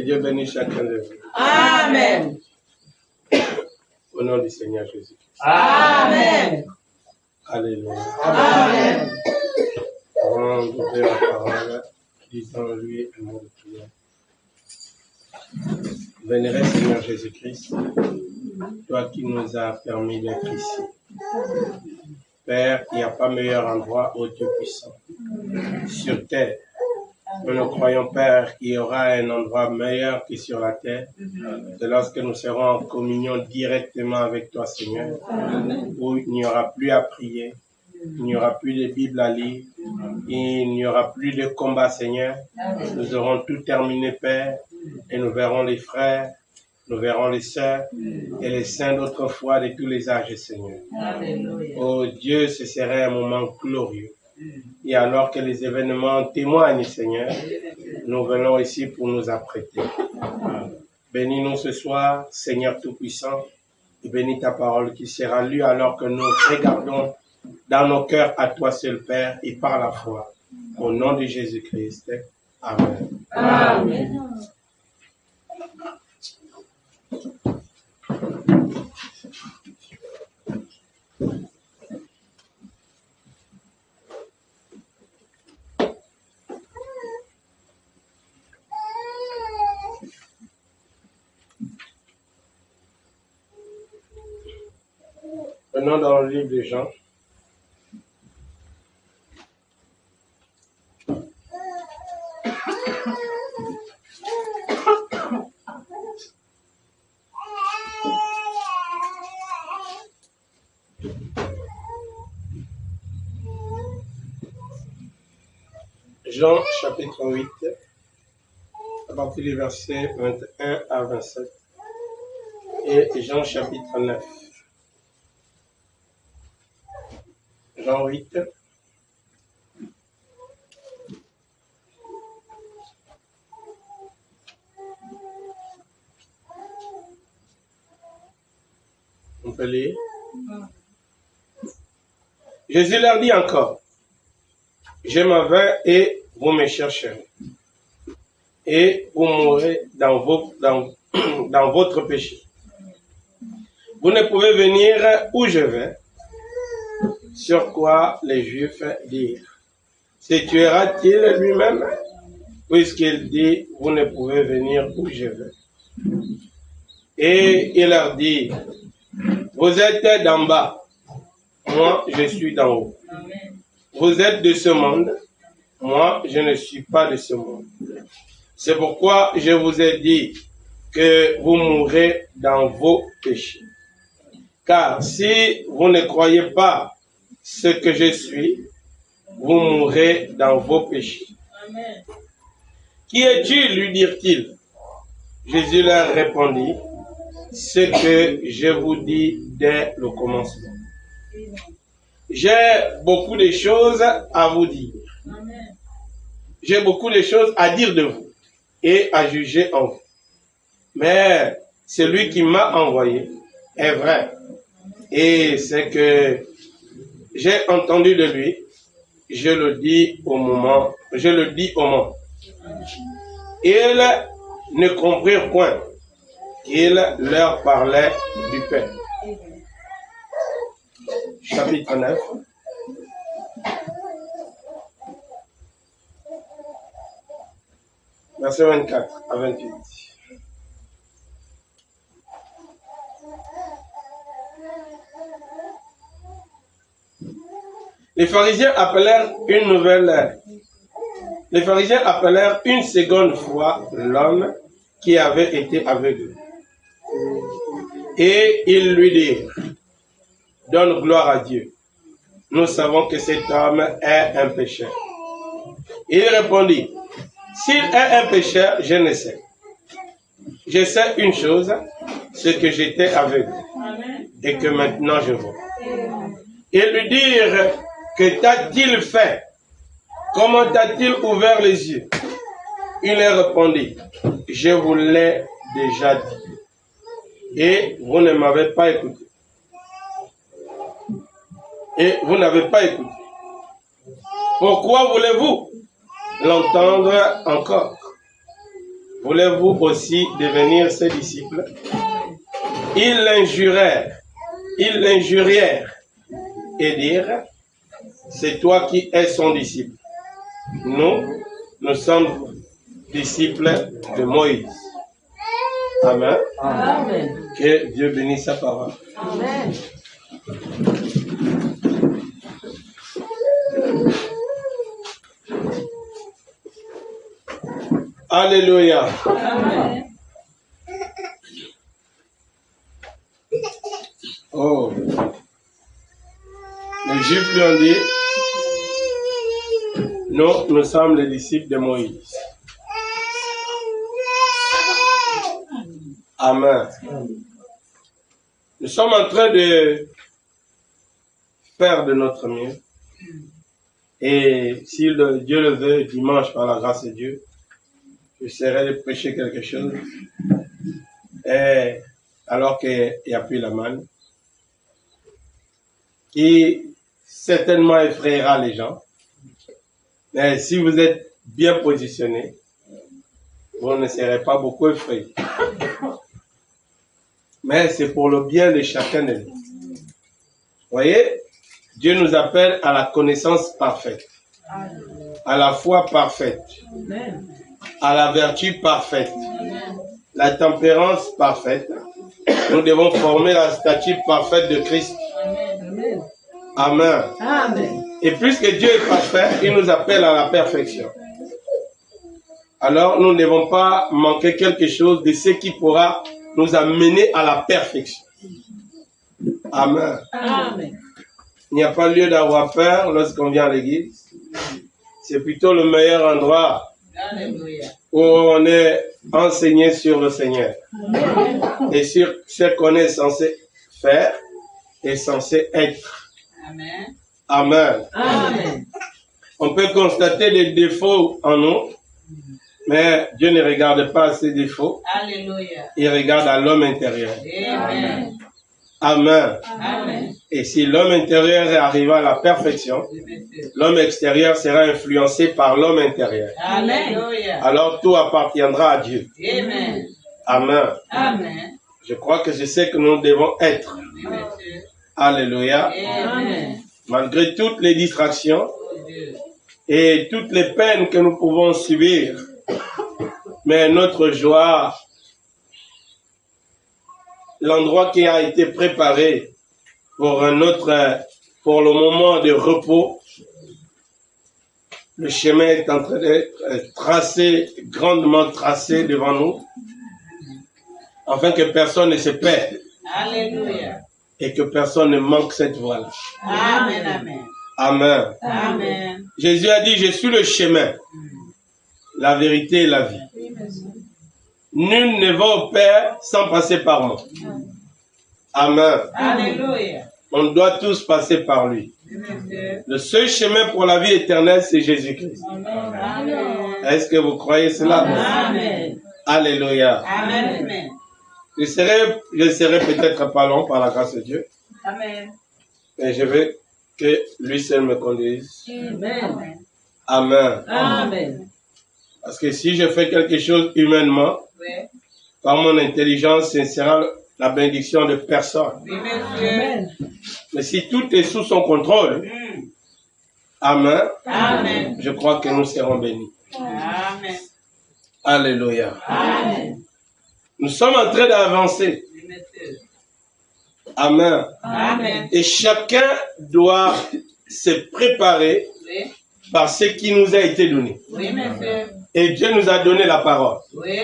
Dieu bénisse chacun de vous. Amen. Au nom du Seigneur Jésus. Amen. Alléluia. Amen. Avant d'ouvrir la parole, disons-lui un mot de prière. Vénéré Seigneur Jésus-Christ, toi qui nous as permis d'être ici. Père, il n'y a pas meilleur endroit, ô Dieu puissant, sur terre. Nous nous croyons, Père, qu'il y aura un endroit meilleur que sur la terre. C'est lorsque nous serons en communion directement avec toi, Seigneur, où il n'y aura plus à prier, il n'y aura plus de Bible à lire, il n'y aura plus de combat, Seigneur. Nous aurons tout terminé, Père, et nous verrons les frères, nous verrons les sœurs et les saints d'autrefois de tous les âges, Seigneur. Oh Dieu, ce serait un moment glorieux. Et alors que les événements témoignent, Seigneur, nous venons ici pour nous apprêter. Bénis-nous ce soir, Seigneur Tout-Puissant, et bénis ta parole qui sera lue alors que nous regardons dans nos cœurs à toi seul, Père, et par la foi. Au nom de Jésus-Christ. Amen. Amen. Venons dans le livre de Jean. Jean chapitre 8, à partir du verset 21 à 27, et Jean chapitre 9. Jean 8. On peut lire. Jésus leur dit encore, je m'en vais et vous me chercherez. Et vous mourrez dans votre péché. Vous ne pouvez venir où je vais. Sur quoi les Juifs dirent, se tuera-t-il lui-même, puisqu'il dit, vous ne pouvez venir où je vais. Et il leur dit, vous êtes d'en bas, moi je suis d'en haut. Vous êtes de ce monde, moi je ne suis pas de ce monde. C'est pourquoi je vous ai dit que vous mourrez dans vos péchés. Car si vous ne croyez pas ce que je suis, vous mourrez dans vos péchés. Amen. Qui es-tu, lui dirent-ils. Jésus leur répondit, ce que je vous dis dès le commencement. J'ai beaucoup de choses à vous dire. Amen. J'ai beaucoup de choses à dire de vous et à juger en vous. Mais celui qui m'a envoyé est vrai. Et c'est que j'ai entendu de lui, je le dis au monde. Ils ne comprirent point qu'il leur parlait du Père. Chapitre 9. Verset 24 à 28. Les pharisiens appelèrent une seconde fois l'homme qui avait été aveugle. Et ils lui dirent, donne gloire à Dieu. Nous savons que cet homme est un pécheur. Il répondit, s'il est un pécheur, je ne sais. Je sais une chose, c'est que j'étais aveugle et que maintenant je vois. Ils lui dirent, que t'a-t-il fait? Comment t'a-t-il ouvert les yeux? Il leur répondit, je vous l'ai déjà dit. Et vous ne m'avez pas écouté. Et vous n'avez pas écouté. Pourquoi voulez-vous l'entendre encore? voulez-vous aussi devenir ses disciples? Ils l'injurièrent et dirent, c'est toi qui es son disciple. Nous sommes disciples de Moïse. Amen. Amen. Que Dieu bénisse sa parole. Amen. Alléluia. Amen. Oh. Les Juifs lui ont dit, nous sommes les disciples de Moïse. Amen. Nous sommes en train de faire de notre mieux. Et si Dieu le veut, dimanche, par la grâce de Dieu, j'essaierai de prêcher quelque chose. Et alors qu'il n'y a plus la manne, qui certainement effrayera les gens. Mais si vous êtes bien positionné, vous ne serez pas beaucoup effrayés. Mais c'est pour le bien de chacun de nous. Vous voyez, Dieu nous appelle à la connaissance parfaite, à la foi parfaite, à la vertu parfaite, la tempérance parfaite. Nous devons former la statue parfaite de Christ. Amen. Amen. Et puisque Dieu est parfait, il nous appelle à la perfection. Alors, nous ne devons pas manquer quelque chose de ce qui pourra nous amener à la perfection. Amen. Amen. Il n'y a pas lieu d'avoir peur lorsqu'on vient à l'église. C'est plutôt le meilleur endroit Alléluia. où on est enseigné sur le Seigneur et sur ce qu'on est censé faire et censé être. Amen. Amen. Amen. On peut constater des défauts en nous, mais Dieu ne regarde pas ces défauts. Alléluia. Il regarde à l'homme intérieur. Amen. Amen. Amen. Et si l'homme intérieur arrive à la perfection, l'homme extérieur sera influencé par l'homme intérieur. Alléluia. Alors tout appartiendra à Dieu. Amen. Amen. Amen. Je crois que c'est ce que nous devons être. Oui, monsieur. Alléluia. Amen. Malgré toutes les distractions Oh Dieu. et toutes les peines que nous pouvons subir, mais notre joie, l'endroit qui a été préparé pour pour le moment de repos, le chemin est en train d'être tracé, grandement tracé devant nous, afin que personne ne se perde Alléluia. et que personne ne manque cette voie-là. Amen. Amen. Amen. Amen. Jésus a dit, je suis le chemin, la vérité et la vie. Nul ne va au Père sans passer par moi. Amen. Alléluia. On doit tous passer par lui. Oui, monsieur. Le seul chemin pour la vie éternelle, c'est Jésus-Christ. Amen. Est-ce que vous croyez cela? Amen. Alléluia. Amen. Amen. Je serai peut-être pas long par la grâce de Dieu, Amen. mais je veux que lui seul me conduise. Amen. Amen. Amen. Parce que si je fais quelque chose humainement, Oui. par mon intelligence, ce sera la bénédiction de personne. Oui, monsieur. Mais si tout est sous son contrôle, amen, Amen. je crois que nous serons bénis. Amen. Alléluia. Amen. Nous sommes en train d'avancer. Oui, monsieur. Amen. Amen. Et chacun doit se préparer Oui. par ce qui nous a été donné. Oui, monsieur. Et Dieu nous a donné la parole. Oui.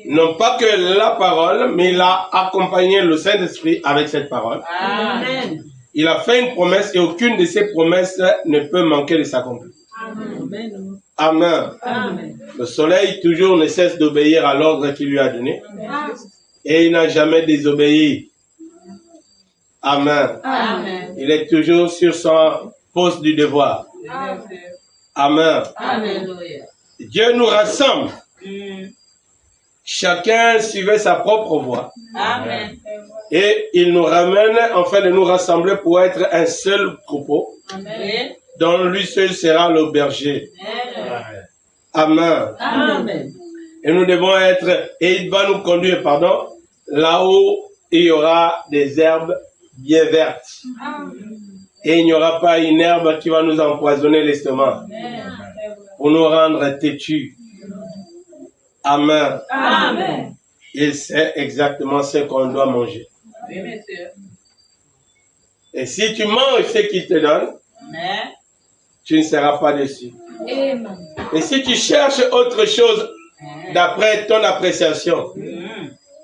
Non pas que la parole, mais il a accompagné le Saint-Esprit avec cette parole. Amen. Il a fait une promesse et aucune de ces promesses ne peut manquer de s'accomplir. Amen. Amen. Amen. Le soleil toujours ne cesse d'obéir à l'ordre qu'il lui a donné. Et il n'a jamais désobéi. Amen. Amen. Il est toujours sur son poste du devoir. Oui, monsieur. Amen. Alléluia. Dieu nous rassemble. Chacun suivait sa propre voie. Amen. Et il nous ramène afin de nous rassembler pour être un seul troupeau, Amen. dont lui seul sera le berger. Amen. Amen. Amen. Et nous devons être, et il va nous conduire, pardon, là où il y aura des herbes bien vertes. Et il n'y aura pas une herbe qui va nous empoisonner l'estomac pour nous rendre têtus. Amen. Amen. Il sait exactement ce qu'on doit manger. Oui, monsieur. Et si tu manges ce qu'il te donne, Amen. tu ne seras pas déçu. Amen. Et si tu cherches autre chose d'après ton appréciation,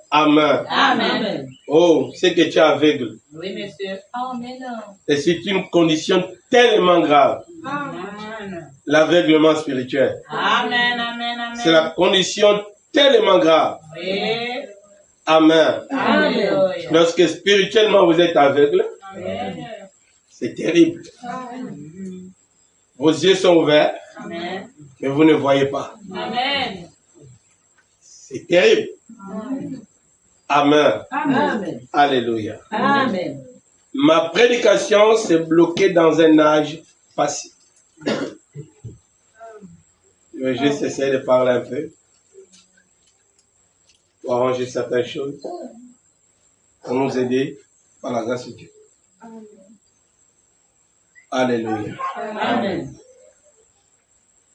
amen. Amen. Oh, c'est que tu es aveugle. Oui, monsieur. Amen. Et c'est une condition tellement grave, Amen. l'aveuglement spirituel. Amen. Amen. Amen. C'est la condition tellement grave. Oui. Amen. Alléluia. Lorsque spirituellement vous êtes aveugle, Amen. c'est terrible. Vos yeux sont ouverts, Amen. mais vous ne voyez pas. Amen. C'est terrible. Amen. Amen. Alléluia. Amen. Ma prédication s'est bloquée dans un âge facile. Je vais juste essayer de parler un peu pour arranger certaines choses, pour nous aider par la grâce de Dieu. Alléluia. Amen.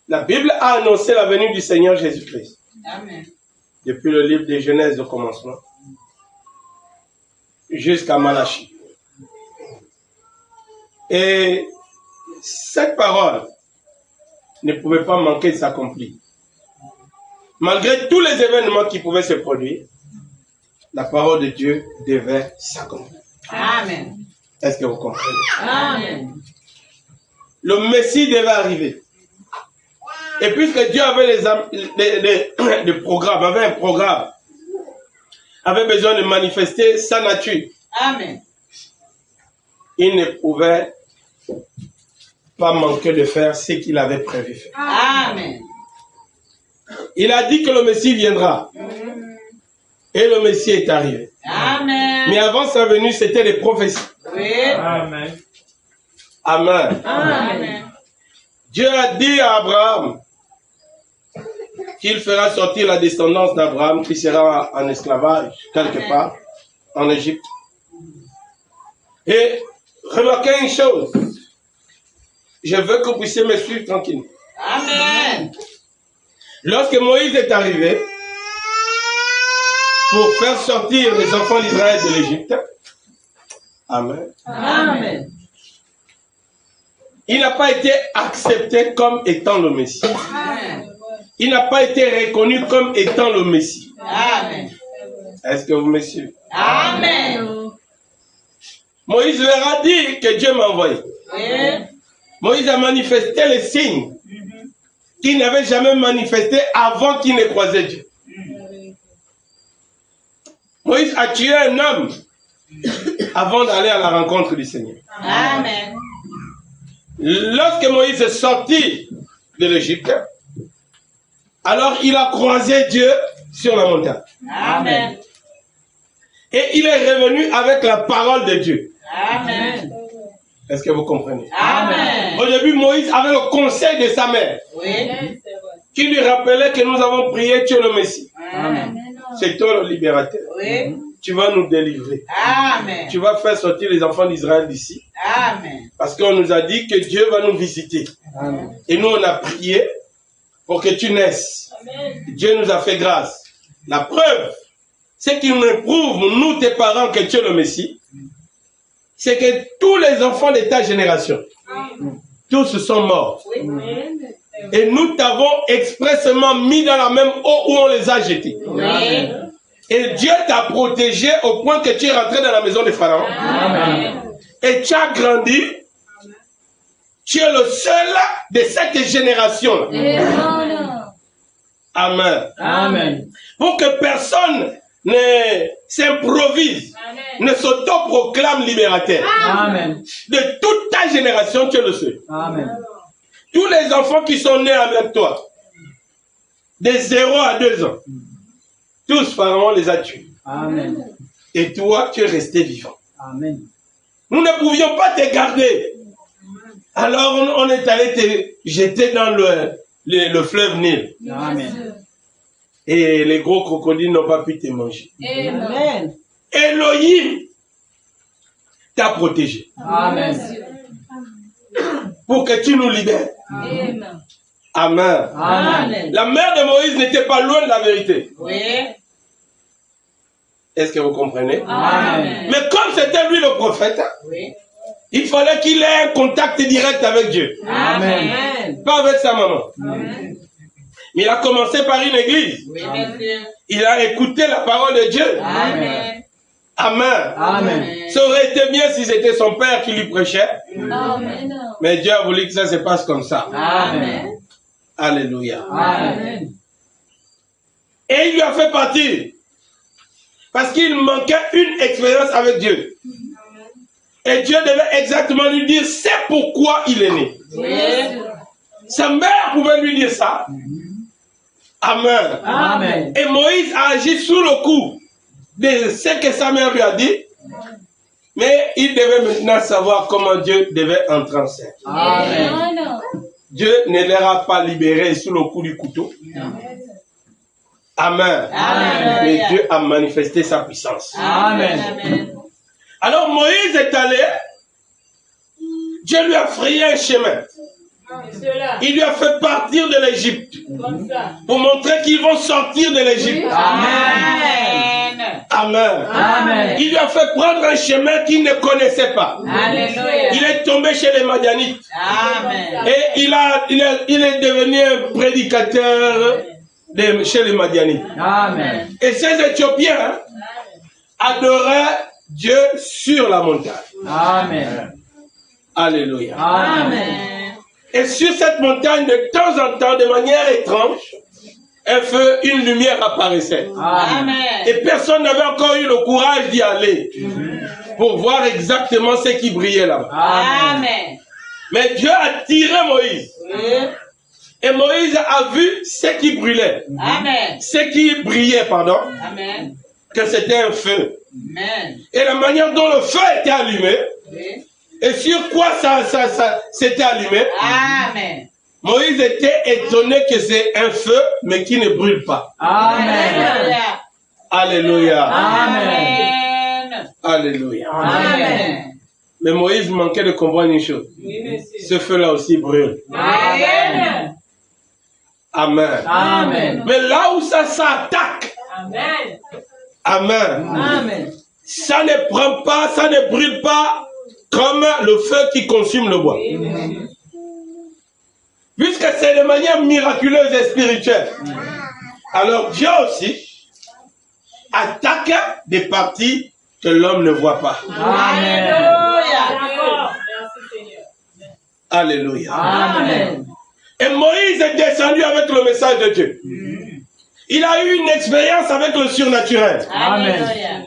La Bible a annoncé la venue du Seigneur Jésus-Christ Amen. depuis le livre de Genèse au commencement jusqu'à Malachie. Et cette parole ne pouvait pas manquer de s'accomplir. Malgré tous les événements qui pouvaient se produire, la parole de Dieu devait s'accomplir. Amen. Est-ce que vous comprenez? Amen. Le Messie devait arriver. Et puisque Dieu avait des programmes, avait un programme, avait besoin de manifester sa nature, Amen. il ne pouvait pas manquer de faire ce qu'il avait prévu faire. Amen. Il a dit que le Messie viendra. Et le Messie est arrivé. Amen. Mais avant sa venue, c'était des prophéties. Oui. Amen. Amen. Amen. Dieu a dit à Abraham qu'il fera sortir la descendance d'Abraham qui sera en esclavage quelque part en Égypte. Et remarquez une chose. Je veux que vous puissiez me suivre tranquillement. Amen. Lorsque Moïse est arrivé pour faire sortir les enfants d'Israël de l'Égypte, Amen, Amen. il n'a pas été accepté comme étant le Messie. Amen. Il n'a pas été reconnu comme étant le Messie. Amen. Est-ce que vous me suivez? Amen. Moïse leur a dit que Dieu m'a envoyé. Oui. Moïse a manifesté les signes qu'il n'avait jamais manifestés avant qu'il ne croisait Dieu. Moïse a tué un homme avant d'aller à la rencontre du Seigneur. Amen. Lorsque Moïse est sorti de l'Égypte, alors il a croisé Dieu sur la montagne. Amen. Et il est revenu avec la parole de Dieu. Amen. Est-ce que vous comprenez? Amen. Au début, Moïse avait le conseil de sa mère Oui. qui lui rappelait que nous avons prié, tu es le Messie. Amen. C'est toi le libérateur. Oui. Tu vas nous délivrer. Amen. Tu vas faire sortir les enfants d'Israël d'ici. Amen. Parce qu'on nous a dit que Dieu va nous visiter. Amen. Et nous, on a prié pour que tu naisses. Amen. Dieu nous a fait grâce. La preuve, c'est qu'il nous prouve, nous, tes parents, que tu es le Messie. C'est que tous les enfants de ta génération, tous sont morts. Oui. Et nous t'avons expressément mis dans la même eau où on les a jetés. Oui. Et Dieu t'a protégé au point que tu es rentré dans la maison de Pharaon. Amen. Et tu as grandi. Tu es le seul de cette génération. Amen. Amen. Pour que personne ne s'improvise, ne s'autoproclame libérateur. Amen. De toute ta génération, tu es le seul. Amen. Tous les enfants qui sont nés avec toi, de 0 à 2 ans, tous Pharaon les a tués. Amen. Et toi, tu es resté vivant. Amen. Nous ne pouvions pas te garder. Alors on est allé te jeter dans le fleuve Nil. Amen. Et les gros crocodiles n'ont pas pu te manger. Amen. Elohim t'a protégé. Amen. Pour que tu nous libères. Amen. Amen. Amen. La mère de Moïse n'était pas loin de la vérité. Oui. Est-ce que vous comprenez? Amen. Mais comme c'était lui le prophète, Oui. il fallait qu'il ait un contact direct avec Dieu. Amen. Pas avec sa maman. Amen. Mais il a commencé par une église. Oui, monsieur. Il a écouté la parole de Dieu. Amen. Amen. Amen. Ça aurait été mieux si c'était son père qui lui prêchait. Amen. Mais Dieu a voulu que ça se passe comme ça. Amen. Alléluia. Amen. Et il lui a fait partir. Parce qu'il manquait une expérience avec Dieu. Et Dieu devait exactement lui dire c'est pourquoi il est né. Oui. Sa mère pouvait lui dire ça. Amen. Amen. Et Moïse a agi sous le coup de ce que sa mère lui a dit. Mais il devait maintenant savoir comment Dieu devait entrer en scène. Amen. Dieu ne l'aura pas libéré sous le coup du couteau. Amen. Amen. Mais Dieu a manifesté sa puissance. Amen. Amen. Alors Moïse est allé. Dieu lui a frayé un chemin. Il lui a fait partir de l'Égypte. Pour montrer qu'ils vont sortir de l'Égypte. Amen. Amen. Amen. Il lui a fait prendre un chemin qu'il ne connaissait pas. Alléluia. Il est tombé chez les Madianites. Amen. Et il est devenu un prédicateur chez les Madianites. Amen. Et ces Éthiopiens adoraient Dieu sur la montagne. Amen. Alléluia. Amen. Et sur cette montagne, de temps en temps, de manière étrange, un feu, une lumière apparaissait. Amen. Et personne n'avait encore eu le courage d'y aller pour voir exactement ce qui brillait là-bas. Amen. Mais Dieu a tiré Moïse. Oui. Et Moïse a vu ce qui brûlait. Amen. Ce qui brillait, pardon. Amen. Que c'était un feu. Amen. Et la manière dont le feu était allumé. Oui. Et sur quoi ça s'était allumé. Amen. Moïse était étonné que c'est un feu, mais qui ne brûle pas. Amen. Alléluia. Amen. Alléluia. Amen. Mais Moïse manquait de comprendre une chose. Ce feu-là aussi brûle. Amen. Amen. Amen. Mais là où ça s'attaque. Amen. Amen. Amen. Ça ne prend pas, ça ne brûle pas comme le feu qui consume le bois. Puisque c'est de manière miraculeuse et spirituelle. Alors Dieu aussi attaque des parties que l'homme ne voit pas. Amen. Alléluia. Amen. Et Moïse est descendu avec le message de Dieu. Il a eu une expérience avec le surnaturel. Amen.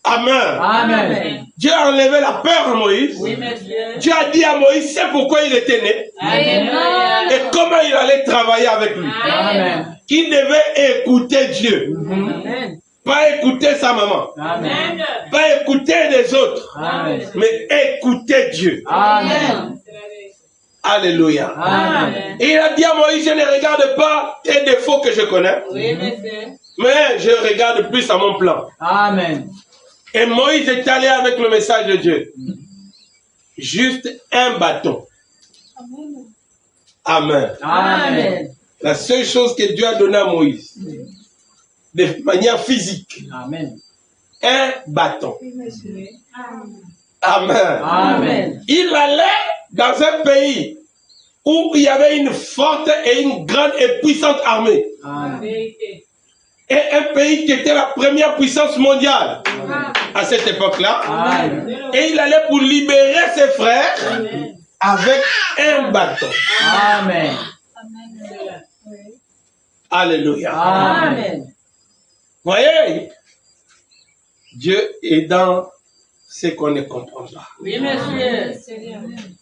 Amen. Amen. Dieu a enlevé la peur à Moïse. Oui, monsieur. Dieu a dit à Moïse, c'est pourquoi il était né. Amen. Et comment il allait travailler avec lui. Amen. Il devait écouter Dieu. Amen. Pas écouter sa maman. Amen. Pas écouter les autres. Amen. Mais écouter Dieu. Amen. Alléluia. Amen. Et il a dit à Moïse, je ne regarde pas tes défauts que je connais. Oui, monsieur. Mais je regarde plus à mon plan. Amen. Et Moïse est allé avec le message de Dieu. Juste un bâton. Amen. Amen. La seule chose que Dieu a donnée à Moïse, de manière physique, Amen. un bâton. Amen. Amen. Il allait dans un pays où il y avait une forte et une grande et puissante armée. Amen. Et un pays qui était la première puissance mondiale à cette époque-là. Amen. Et il allait pour libérer ses frères avec un bâton. Amen. Alléluia. Amen. Voyez, Dieu est dans ce qu'on ne comprend pas. Oui, monsieur.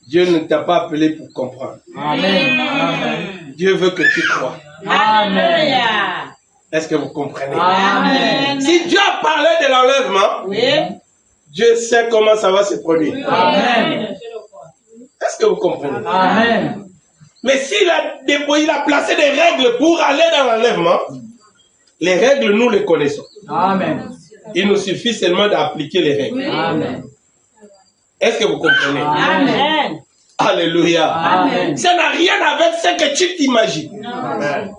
Dieu ne t'a pas appelé pour comprendre. Amen. Amen. Dieu veut que tu crois. Alléluia. Est-ce que vous comprenez? Amen. Si Dieu a parlé de l'enlèvement, Oui. Dieu sait comment ça va se produire. Amen. Est-ce que vous comprenez? Amen. Mais s'il a placé des règles pour aller dans l'enlèvement, Les règles, nous les connaissons. Amen. Il nous suffit seulement d'appliquer les règles. Amen. Est-ce que vous comprenez? Amen. Alléluia. Amen. Ça n'a rien avec ce que tu t'imagines. Amen.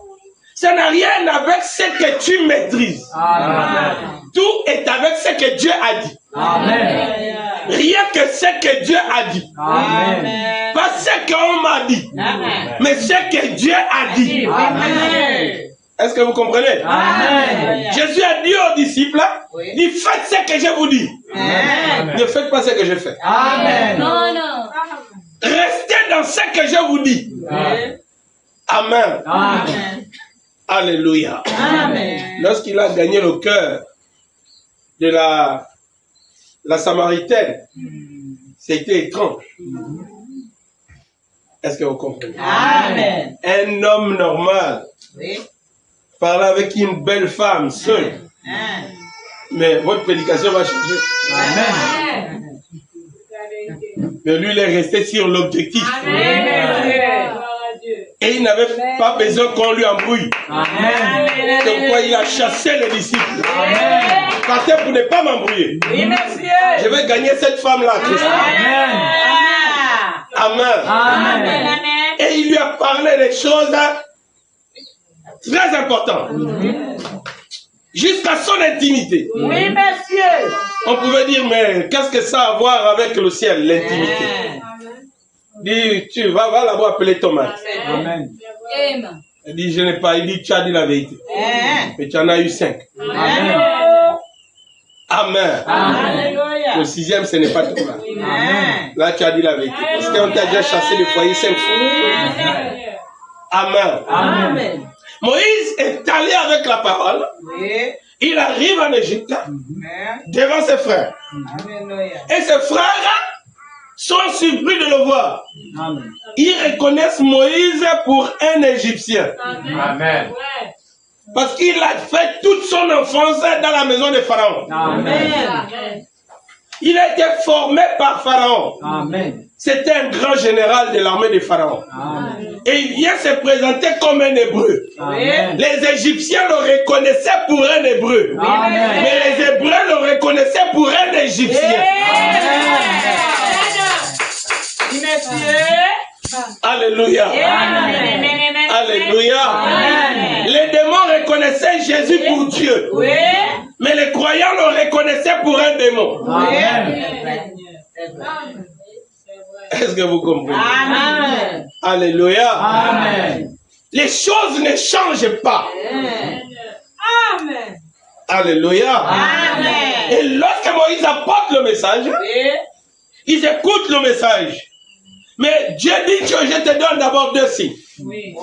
Ça n'a rien avec ce que tu maîtrises. Amen. Tout est avec ce que Dieu a dit. Amen. Rien que ce que Dieu a dit. Amen. Pas ce qu'on m'a dit, Amen. mais ce que Dieu a dit. Amen. Est-ce que vous comprenez? Amen. Jésus a dit aux disciples, Oui. il faites ce que je vous dis. Amen. Ne faites pas ce que je fais. Amen. Non, non. Restez dans ce que je vous dis. Amen. Amen. Alléluia. Amen. Lorsqu'il a gagné le cœur de la Samaritaine, c'était étrange. Est-ce que vous comprenez? Amen. Un homme normal Oui. parle avec une belle femme seule. Amen. Mais votre prédication va changer. Amen. Mais lui, il est resté sur l'objectif. Amen. Et il n'avait pas besoin qu'on lui embrouille. Amen. C'est pourquoi il a chassé les disciples. Amen. Partez pour ne pas m'embrouiller. Oui, monsieur. Je vais gagner cette femme-là, Christ. Amen. Amen. Amen. Et il lui a parlé des choses très importantes. Jusqu'à son intimité. Oui, monsieur. On pouvait dire, mais qu'est-ce que ça a à voir avec le ciel, l'intimité? Dis, tu vas là-bas appeler ton mari. Amen. Amen. Il dit, je n'ai pas. Il dit, tu as dit la vérité. Amen. Mais tu en as eu 5. Amen. Amen. Alléluia. Le 6e, ce n'est pas tout là. Amen. Là, tu as dit la vérité. Parce qu'on t'a déjà chassé le foyer 5 fois. Amen. Amen. Moïse est allé avec la parole. Oui. Il arrive en Égypte Amen. devant ses frères. Alléluia. Et ses frères sont surpris de le voir. Amen. Ils reconnaissent Moïse pour un Égyptien. Amen. Parce qu'il a fait toute son enfance dans la maison de Pharaon. Amen. Il a été formé par Pharaon. Amen. C'était un grand général de l'armée de Pharaon. Amen. Et il vient se présenter comme un Hébreu. Amen. Les Égyptiens le reconnaissaient pour un Hébreu. Amen. Mais les Hébreux le reconnaissaient pour un Égyptien. Oui, monsieur. Alléluia. Amen. Alléluia. Amen. Les démons reconnaissaient Jésus pour Dieu. Oui. Mais les croyants le reconnaissaient pour un démon. Amen. Est-ce que vous comprenez? Amen. Alléluia. Amen. Les choses ne changent pas. Amen. Alléluia. Amen. Et lorsque Moïse apporte le message, Oui. ils écoutent le message. Mais Dieu dit que je te donne d'abord 2 signes. Oui.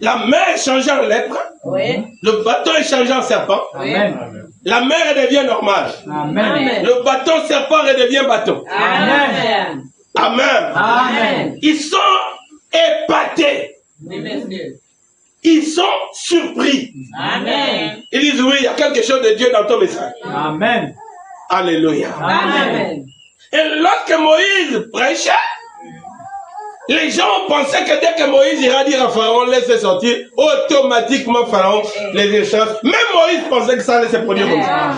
La mer est changée en lèpre. Oui. Le bâton est changé en serpent. Amen. La mer devient normale. Amen. Le bâton serpent redevient bâton. Amen. Amen. Amen. Ils sont épatés. Oui, monsieur. Ils sont surpris. Amen. Ils disent, oui, il y a quelque chose de Dieu dans ton message. Amen. Alléluia. Amen. Et lorsque Moïse prêchait, les gens pensaient que dès que Moïse ira dire à Pharaon, laisse sortir, automatiquement Pharaon les échange. Même Moïse pensait que ça allait se produire comme ça.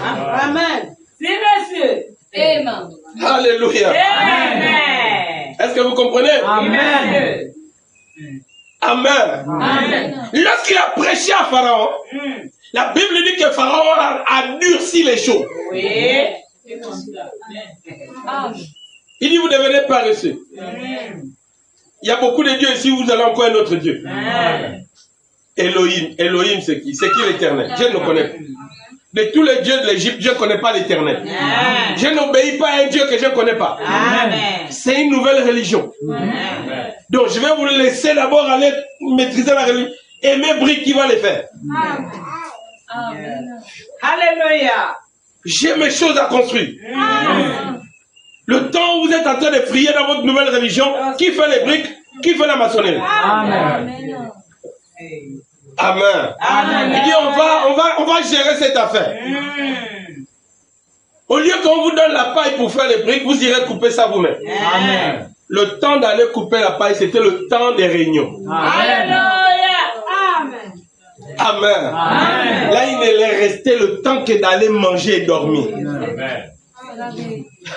Amen. Si, monsieur. Amen. Alléluia. Amen. Est-ce que vous comprenez? Amen. Amen. Amen. Lorsqu'il a prêché à Pharaon, la Bible dit que Pharaon a durci les choses. Oui. Amen. Il dit, vous devenez paresseux. Il y a beaucoup de dieux ici, vous allez encore un autre Dieu. Amen. Elohim. Elohim, c'est qui? C'est qui l'Éternel? Je ne le connais pas. De tous les dieux de l'Égypte, je ne connais pas l'Éternel. Amen. Je n'obéis pas à un Dieu que je ne connais pas. Amen. C'est une nouvelle religion. Amen. Donc, je vais vous laisser d'abord aller maîtriser la religion. Et mes briques qui vont les faire. Amen. Alléluia. J'ai mes choses à construire. Le temps où vous êtes en train de prier dans votre nouvelle religion, qui fait les briques? Qui fait la maçonnerie? Amen. Amen. Amen. Il dit, on va gérer cette affaire. Au lieu qu'on vous donne la paille pour faire les briques, vous irez couper ça vous-même. Amen. Le temps d'aller couper la paille, c'était le temps des réunions. Amen. Alléluia. Amen. Amen. Amen. Là, il ne leur restait le temps que d'aller manger et dormir. Amen.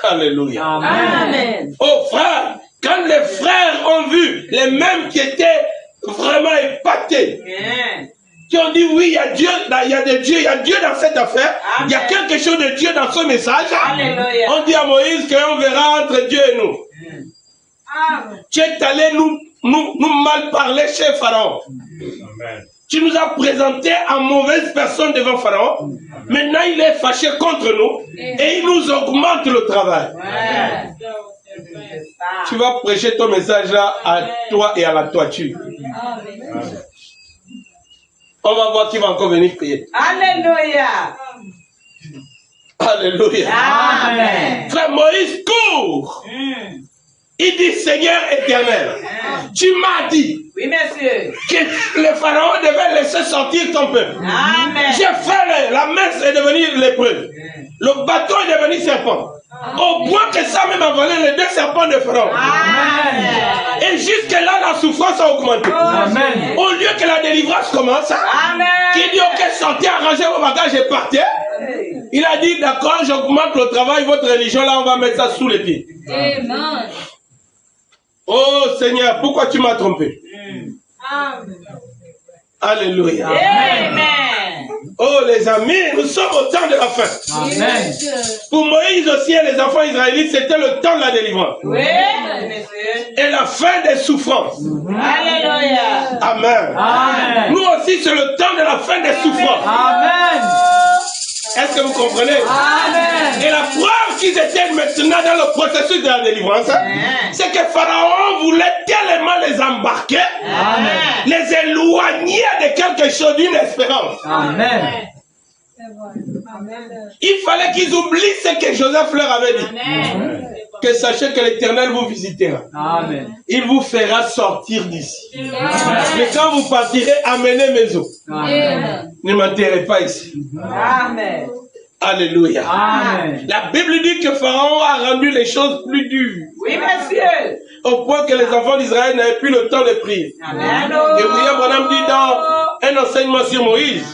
Alléluia. Amen. Oh frère, quand les frères ont vu les mêmes qui étaient vraiment épatés, qui ont dit oui, il y a Dieu, il y a de Dieu, il y a Dieu dans cette affaire, il y a quelque chose de Dieu dans ce message. Alléluia. On dit à Moïse qu'on verra entre Dieu et nous. Tu es allé nous mal parler chez Pharaon. Amen. Tu nous as présenté en mauvaise personne devant Pharaon. Maintenant, il est fâché contre nous et il nous augmente le travail. Tu vas prêcher ton message là à toi et à la toiture. On va voir qui va encore venir prier. Alléluia. Alléluia. Amen. Frère Moïse court. Il dit, Seigneur éternel, tu m'as dit Oui, monsieur. que le Pharaon devait laisser sortir ton peuple. Amen. J'ai fait la messe est devenue lépreux. Le bateau est devenu serpent. Au point que ça même a volé les 2 serpents de Pharaon. Amen. Et jusque là, la souffrance a augmenté. Amen. Au lieu que la délivrance commence, Amen. qui dit, ok, sortez, arrangez vos bagages et partez. Il a dit, d'accord, j'augmente le travail, votre religion, là, on va mettre ça sous les pieds. Amen. Oh Seigneur, pourquoi tu m'as trompé? Alléluia. Amen. Oh les amis, nous sommes au temps de la fin. Amen. Pour Moïse aussi et les enfants israélites, c'était le temps de la délivrance. Oui, monsieur. Et la fin des souffrances. Alléluia. Amen. Amen. Nous aussi, c'est le temps de la fin des souffrances. Amen. Est-ce que vous comprenez? Amen. Et la preuve qu'ils étaient maintenant dans le processus de la délivrance, c'est que Pharaon voulait tellement les embarquer, les éloigner de quelque chose, d'une espérance. Amen. Il fallait qu'ils oublient ce que Joseph leur avait dit. Que sachez que l'Éternel vous visitera. Amen. Il vous fera sortir d'ici. Mais quand vous partirez, amenez mes eaux. Amen. Ne m'enterrez pas ici. Amen. Alléluia. Amen. La Bible dit que Pharaon a rendu les choses plus dures. Oui, monsieur. Au point que les enfants d'Israël n'avaient plus le temps de prier. Amen. Et William Branham dit dans un enseignement sur Moïse.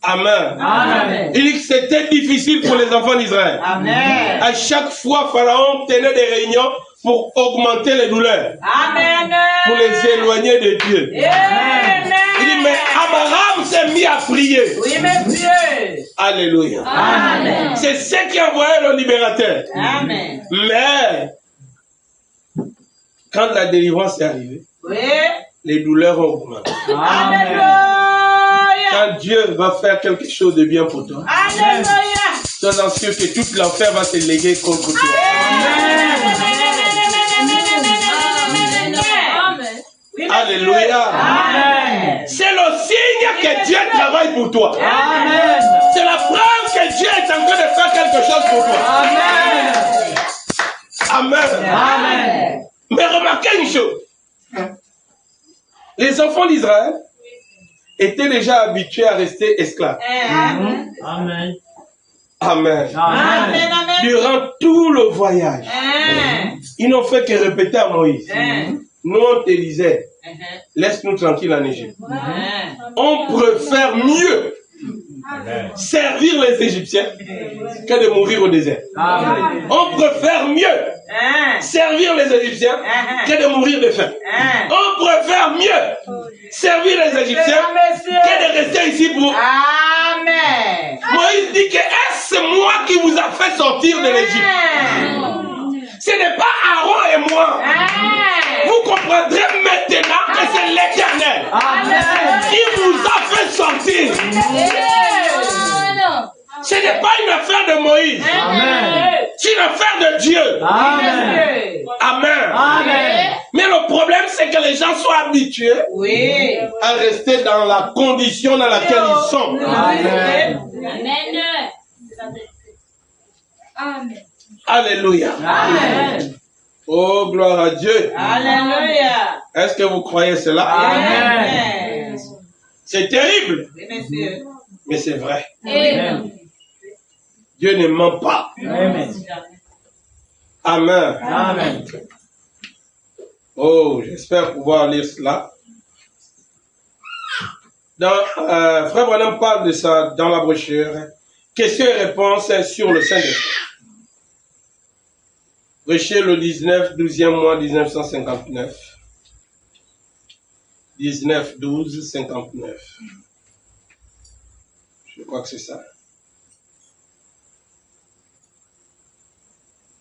Amen. Amen. Il dit que c'était difficile pour les enfants d'Israël. Amen. À chaque fois, Pharaon tenait des réunions pour augmenter les douleurs, Amen. pour les éloigner de Dieu. Amen. Il dit, mais Abraham s'est mis à prier. Oui, monsieur. Alléluia. Amen. C'est ce qui a envoyé le libérateur. Amen. Mais, quand la délivrance est arrivée, Oui. les douleurs ont augmenté. Alléluia. Quand Dieu va faire quelque chose de bien pour toi, Alléluia. sois sûr que toute l'enfer va se léguer contre toi. Alléluia. Amen. C'est le signe que Dieu travaille pour toi. Amen. C'est la preuve que Dieu est en train de faire quelque chose pour toi. Amen. Amen. Amen. Mais remarquez une chose. Les enfants d'Israël étaient déjà habitués à rester esclaves. Amen. Amen. Amen. Amen. Durant tout le voyage, Amen. ils n'ont fait que répéter à Moïse. Amen. Nous, on te disait, laisse-nous tranquille en Égypte. On préfère mieux servir les Égyptiens que de mourir au désert. Amen. On préfère mieux servir les Égyptiens que de mourir de faim. On préfère mieux servir les Égyptiens que de rester ici pour... Amen. Moïse dit que est-ce moi qui vous a fait sortir de l'Égypte? Ce n'est pas Aaron et moi. Vous comprendrez maintenant que c'est l'Éternel qui vous a fait sortir. Ce n'est pas une affaire de Moïse. C'est une affaire de Dieu. Amen. Amen. Amen. Mais le problème, c'est que les gens sont habitués Oui. à rester dans la condition dans laquelle ils sont. Amen. Alléluia. Amen. Oh, gloire à Dieu. Alléluia. Est-ce que vous croyez cela? Amen. C'est terrible, Oui, monsieur. mais c'est vrai. Amen. Dieu ne ment pas. Amen. Amen. Amen. Oh, j'espère pouvoir lire cela. Frère Branham parle de ça dans la brochure. Questions et réponses sur le Saint-Esprit. Brochure le 12e mois 1959. 19-12-59. Je crois que c'est ça.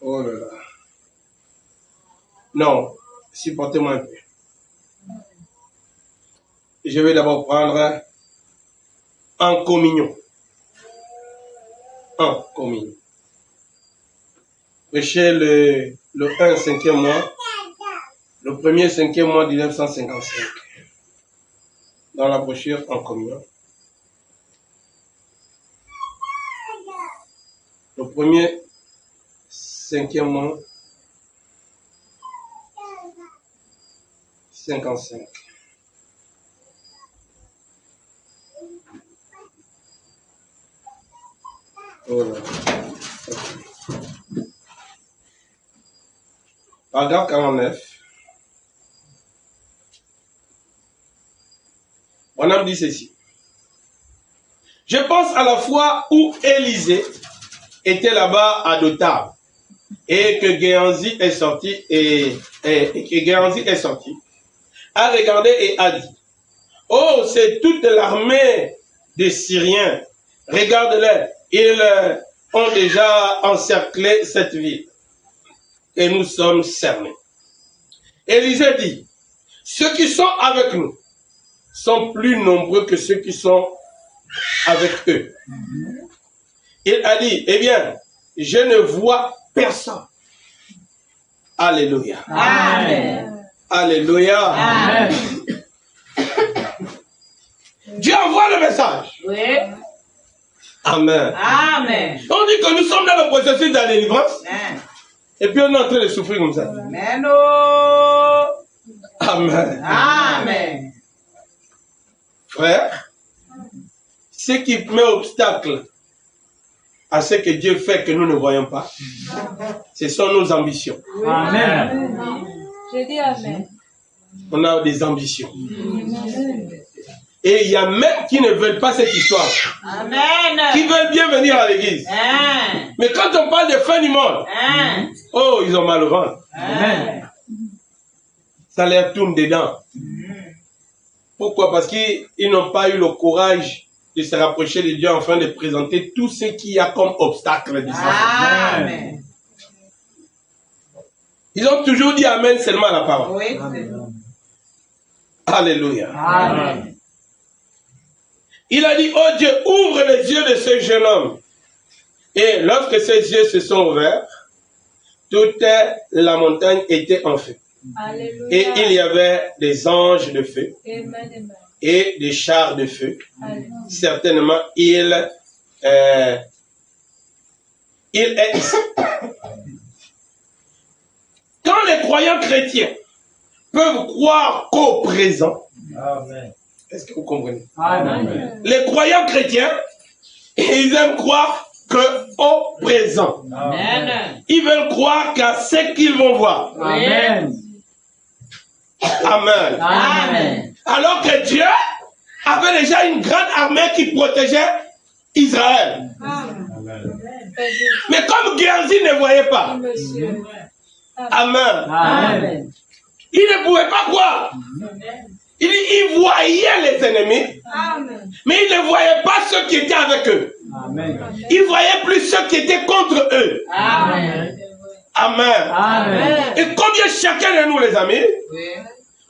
Oh là là. Non, supportez-moi un peu. Je vais d'abord prendre en communion. En communion. Prêcher le 1 5e mois, le premier 5e mois 1955. Dans la brochure en communion. Le premier 5e mois 55. Oh là. Okay. Paragraphe 49. On a dit ceci. Je pense à la fois où Élisée était là-bas à Dothan et que Géhazi est sorti a regardé et a dit: oh, c'est toute l'armée des Syriens. Regarde-les, ils ont déjà encerclé cette ville et nous sommes cernés. Élisée dit: ceux qui sont avec nous sont plus nombreux que ceux qui sont avec eux. Il a dit: eh bien, je ne vois personne. Alléluia. Amen. Alléluia. Amen. Dieu envoie le message. Oui. Amen. Amen. On dit que nous sommes dans le processus de la délivrance. Amen. Et puis on est en train de souffrir comme ça. Amen. Oh. Amen. Amen. Frère, ce qui met obstacle à ce que Dieu fait que nous ne voyons pas, ce sont nos ambitions. Amen. Je dis Amen. On a des ambitions. Et il y a même qui ne veulent pas cette histoire. Amen. Qui veulent bien venir à l'église. Amen. Mais quand on parle de fin du monde, Amen. oh, ils ont mal au ventre. Amen. Ça leur tourne dedans. Pourquoi? Parce qu'ils n'ont pas eu le courage de se rapprocher de Dieu afin de présenter tout ce qu'il y a comme obstacle. Amen. Ils ont toujours dit Amen seulement à la parole. Oui. Alléluia. Amen. Il a dit: oh Dieu, ouvre les yeux de ce jeune homme. Et lorsque ses yeux se sont ouverts, toute la montagne était en feu. Alléluia. Et il y avait des anges de feu Amen, amen. et des chars de feu. Alléluia. Certainement, il est ici. Quand les croyants chrétiens peuvent croire qu'au présent, Amen. est-ce que vous comprenez? Amen. Les croyants chrétiens, ils aiment croire qu'au présent. Amen. Ils veulent croire qu'à ce qu'ils vont voir. Amen. Amen. Amen. Alors que Dieu avait déjà une grande armée qui protégeait Israël. Amen. Mais comme Géhazi ne voyait pas, Monsieur. Amen, Amen. il ne pouvait pas croire. Il voyait les ennemis, Amen. mais il ne voyait pas ceux qui étaient avec eux. Amen. Il voyait plus ceux qui étaient contre eux. Amen. Amen. Amen. Et combien chacun de nous, les amis, Oui.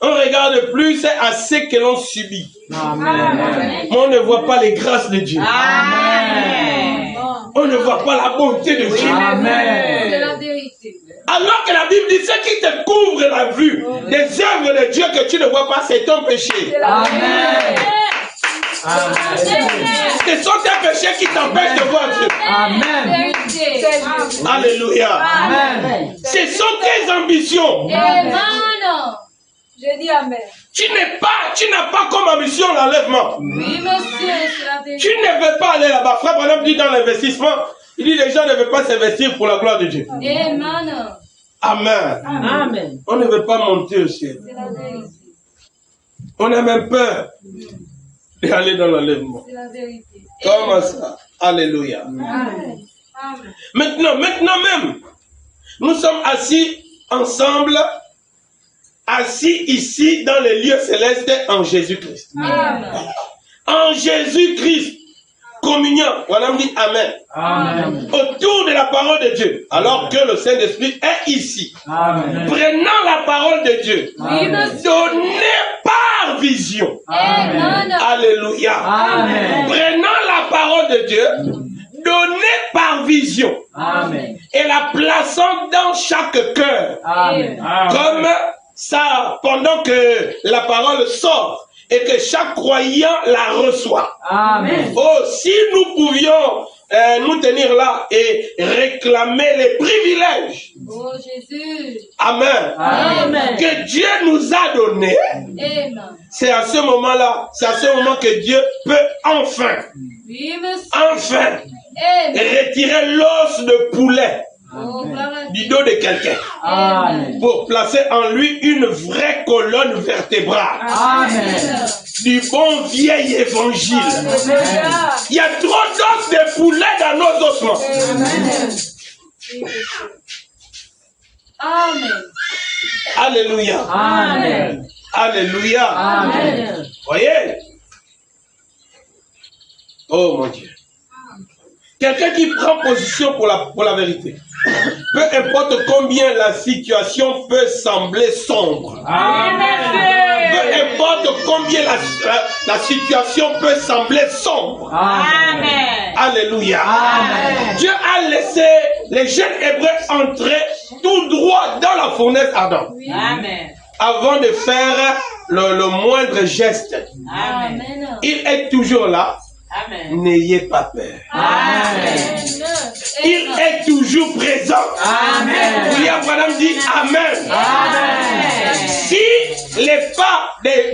on regarde plus à ce que l'on subit. Amen. Mais on ne voit pas les grâces de Dieu. Amen. On ne voit pas la bonté de Dieu. C'est Amen. la vérité. Alors que la Bible dit, ce qui te couvre la vue des œuvres de Dieu que tu ne vois pas, c'est ton péché. C'est la Amen. vérité. Ce sont tes péchés qui t'empêchent de voir Dieu. Amen. Vérité. Alléluia. Amen. Ce sont tes ambitions. Amen. Je dis Amen. Tu n'as pas comme ambition l'enlèvement. Oui, monsieur, c'est la vérité. Tu ne veux pas aller là-bas. Frère Branham dit dans l'investissement, il dit les gens ne veulent pas s'investir pour la gloire de Dieu. Amen. Amen. Amen. On ne veut pas monter au ciel. C'est la vérité. On a même peur. et aller dans l'enlèvement. C'est la vérité. Comment ça? Alléluia. Amen. Amen. Maintenant même, nous sommes assis ensemble, assis ici dans les lieux célestes en Jésus-Christ. Amen. En Jésus-Christ. Communion. On dit Amen. Amen. Autour de la parole de Dieu. Alors que le Saint-Esprit est ici. Amen. Prenant la parole de Dieu. Oui, monsieur. Donnée par vision. Amen. Alléluia. Amen. Prenant la parole de Dieu. Donnée par vision. Amen. Et la plaçant dans chaque cœur. Amen. Comme ça, pendant que la parole sort. Et que chaque croyant la reçoit. Amen. Oh, si nous pouvions nous tenir là et réclamer les privilèges. Oh Jésus. Amen. Amen. Que Dieu nous a donné. Amen. C'est à ce moment-là, c'est à ce moment que Dieu peut enfin, Oui, monsieur. enfin, Amen. retirer l'os de poulet Oh, gloire à du Dieu. dos de quelqu'un. Amen. Pour placer en lui une vraie colonne vertébrale. Amen. Du bon vieil évangile. Alléluia. Il y a trop d'os de poulet dans nos ossements. Amen. Amen. Alléluia. Amen. Alléluia. Amen. Voyez? Oh mon Dieu. Quelqu'un qui prend position pour la vérité. Peu importe combien la situation peut sembler sombre. Peu importe combien la situation peut sembler sombre. Amen. Alléluia. Amen. Dieu a laissé les jeunes Hébreux entrer tout droit dans la fournaise ardente. Amen. Avant de faire le moindre geste. Amen. Il est toujours là. Amen. N'ayez pas peur. Amen. Il est toujours présent. Amen. William Branham dit Amen. Amen. Si les pas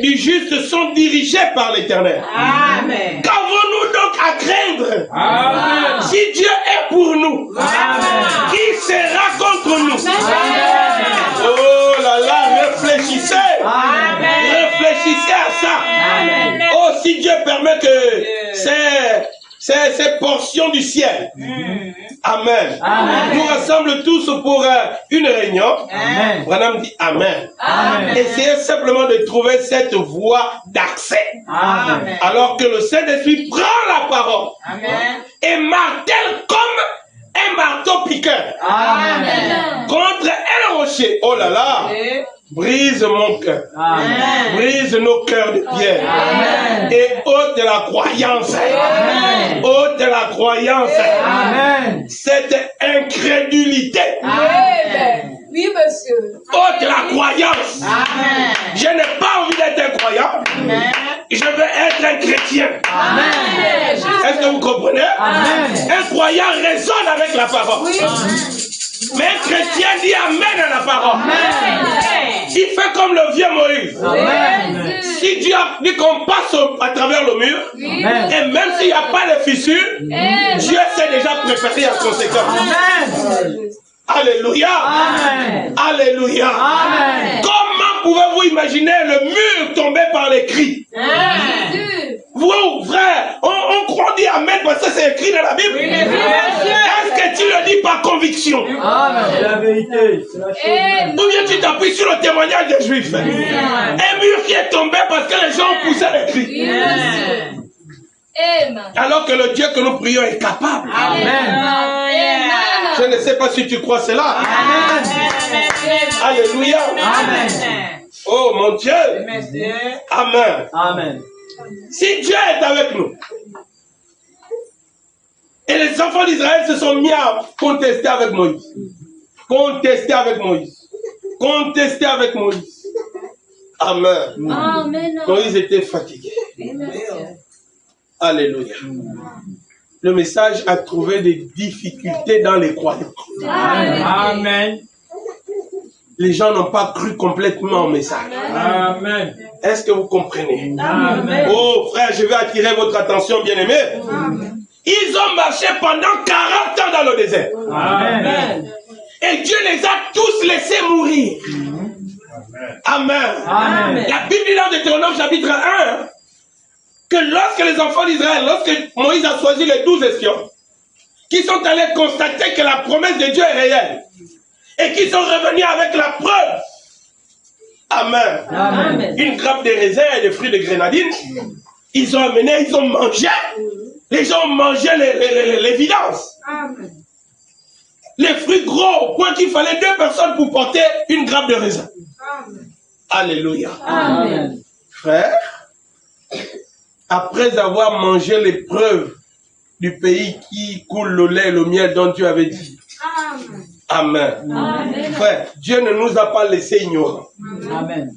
du juste sont dirigés par l'Éternel, Amen. qu'avons-nous donc à craindre? Amen. Si Dieu est pour nous, Amen. qui sera contre nous? Amen. Oh là là, réfléchissez. Amen. Réfléchissez à ça. Amen. Oh, si Dieu permet que ces portions du ciel, Amen, Amen. nous rassemblent tous pour une réunion. Amen. Branham dit Amen. Amen. Essayez simplement de trouver cette voie d'accès. Amen. Alors que le Saint-Esprit prend la parole Amen. et martèle comme un marteau piqueur Amen. contre un rocher. Oh là là, brise mon cœur. Amen. Brise nos cœurs de pierre. Amen. Et ôte la croyance. Amen. Ôte la croyance. Amen. Cette incrédulité. Amen. Oui, monsieur. Ôte la croyance. Amen. Je n'ai pas envie d'être un croyant. Je veux être un chrétien. Amen. Est-ce que vous comprenez? Amen. Un croyant résonne avec la parole. Oui. Mais un chrétien dit Amen à la parole. Amen. Il fait comme le vieux Moïse. Amen. Si Dieu a dit qu'on passe à travers le mur, Amen. et même s'il n'y a pas de fissure, Dieu s'est déjà préparé en conséquence. Amen. Alléluia. Amen. Alléluia. Amen. Comment pouvez-vous imaginer le mur tomber par les cris? Jésus. Vous, frère, on croit dire Amen parce que c'est écrit dans la Bible. Est-ce que tu le dis par conviction? Amen. C'est la vérité. C'est la chose. Amen. Ou bien tu t'appuies sur le témoignage des Juifs? Un mur qui est tombé parce que les gens ont poussé les cris. Oui, monsieur. Amen. Alors que le Dieu que nous prions est capable. Amen. Je ne sais pas si tu crois cela. Amen. Alléluia. Amen. Oh mon Dieu. Amen. Amen. Si Dieu est avec nous, et les enfants d'Israël se sont mis à contester avec Moïse. Contester avec Moïse. Contester avec Moïse. Amen. Amen. Moïse était fatigué. Oui, monsieur. Alléluia. Le message a trouvé des difficultés dans les croyants. Amen. Les gens n'ont pas cru complètement au message. Amen. Est-ce que vous comprenez? Amen. Oh frère, je vais attirer votre attention, bien-aimés. Ils ont marché pendant 40 ans dans le désert. Amen. Et Dieu les a tous laissés mourir. Amen. Amen. La Bible dit dans Deutéronome chapitre 1 que lorsque les enfants d'Israël, lorsque Moïse a choisi les 12 espions, qui sont allés constater que la promesse de Dieu est réelle, et qui sont revenus avec la preuve. Amen. Amen. Une grappe de raisins et des fruits de grenadine. Ils ont amené, ils ont mangé. Les gens ont mangé l'évidence. Les fruits gros, au point qu'il fallait 2 personnes pour porter une grappe de raisin. Alléluia. Amen. Frère, après avoir mangé les preuves du pays qui coule le lait et le miel dont Dieu avait dit. Amen. Amen. Frère, Dieu ne nous a pas laissé ignorants. Amen.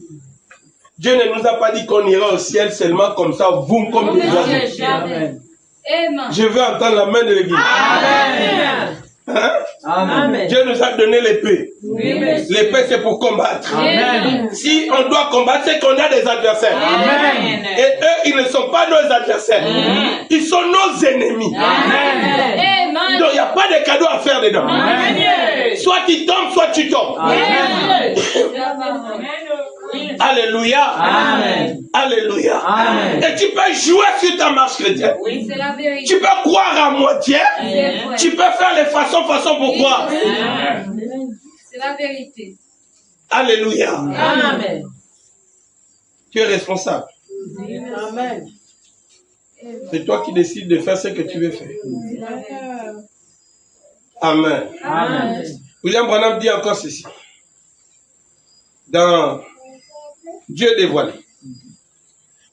Dieu ne nous a pas dit qu'on ira au ciel seulement comme ça, boum, comme des oiseaux. Amen. Amen. Je veux entendre la main de l'église. Amen. Hein? Amen. Dieu nous a donné l'épée. Oui, monsieur. L'épée, c'est pour combattre. Amen. Si on doit combattre, c'est qu'on a des adversaires. Amen. Et eux, ils ne sont pas nos adversaires. Ils sont nos ennemis. Amen. Amen. Donc, il n'y a pas de cadeau à faire dedans. Amen. Soit tu tombes, soit tu tombes. Amen. Alléluia. Amen. Alléluia. Amen. Et tu peux jouer sur ta marche chrétienne. Oui, c'est la vérité. Tu peux croire à moitié. C'est vrai. Tu peux faire les façons pour croire. C'est la vérité. Alléluia. Amen. Tu es responsable. Amen. C'est toi qui décides de faire ce que tu veux faire. C'est la vérité. Amen. Amen. William Branham dit encore ceci. Dans Dieu dévoilé.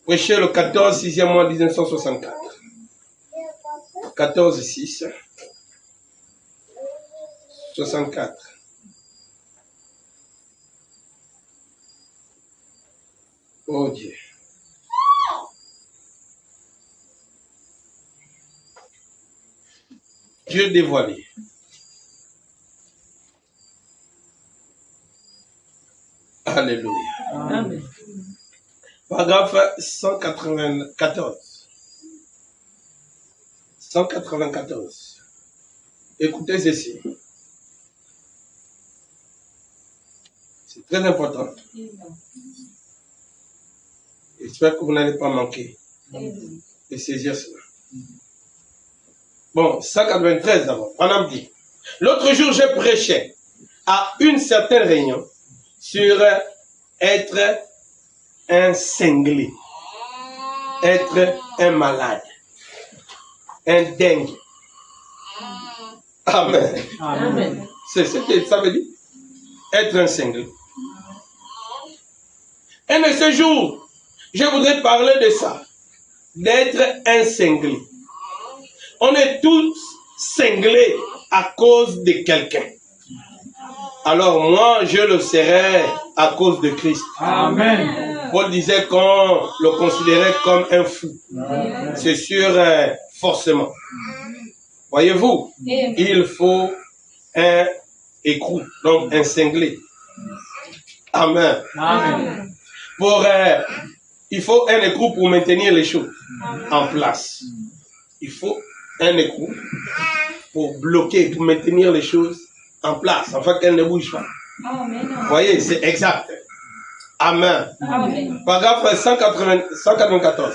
Prêché le 14, 6e mois 1964. 14, 6. 64. Oh Dieu. Dieu dévoilé. Alléluia. Amen. Paragraphe 194. 194. Écoutez ceci. C'est très important. J'espère que vous n'allez pas manquer de saisir cela. Bon, 193 d'abord. On dit. L'autre jour, je prêchais à une certaine réunion sur être un cinglé, être un malade, un dingue. Amen. Amen. C'est ce que ça veut dire. Être un cinglé. Et de ce jour, je voudrais parler de ça. D'être un cinglé. On est tous cinglés à cause de quelqu'un. Alors moi, je le serai à cause de Christ. Amen. Paul disait qu'on le considérait comme un fou. C'est sûr, forcément. Voyez-vous, Amen. il faut un écrou, donc un cinglé. Amen. Amen. Il faut un écrou pour maintenir les choses en place. Il faut un écrou pour bloquer, pour maintenir les choses en place, afin qu'elles ne bougent pas. Amen. Vous voyez, c'est exact. Amen. Amen. Paragraphe 194.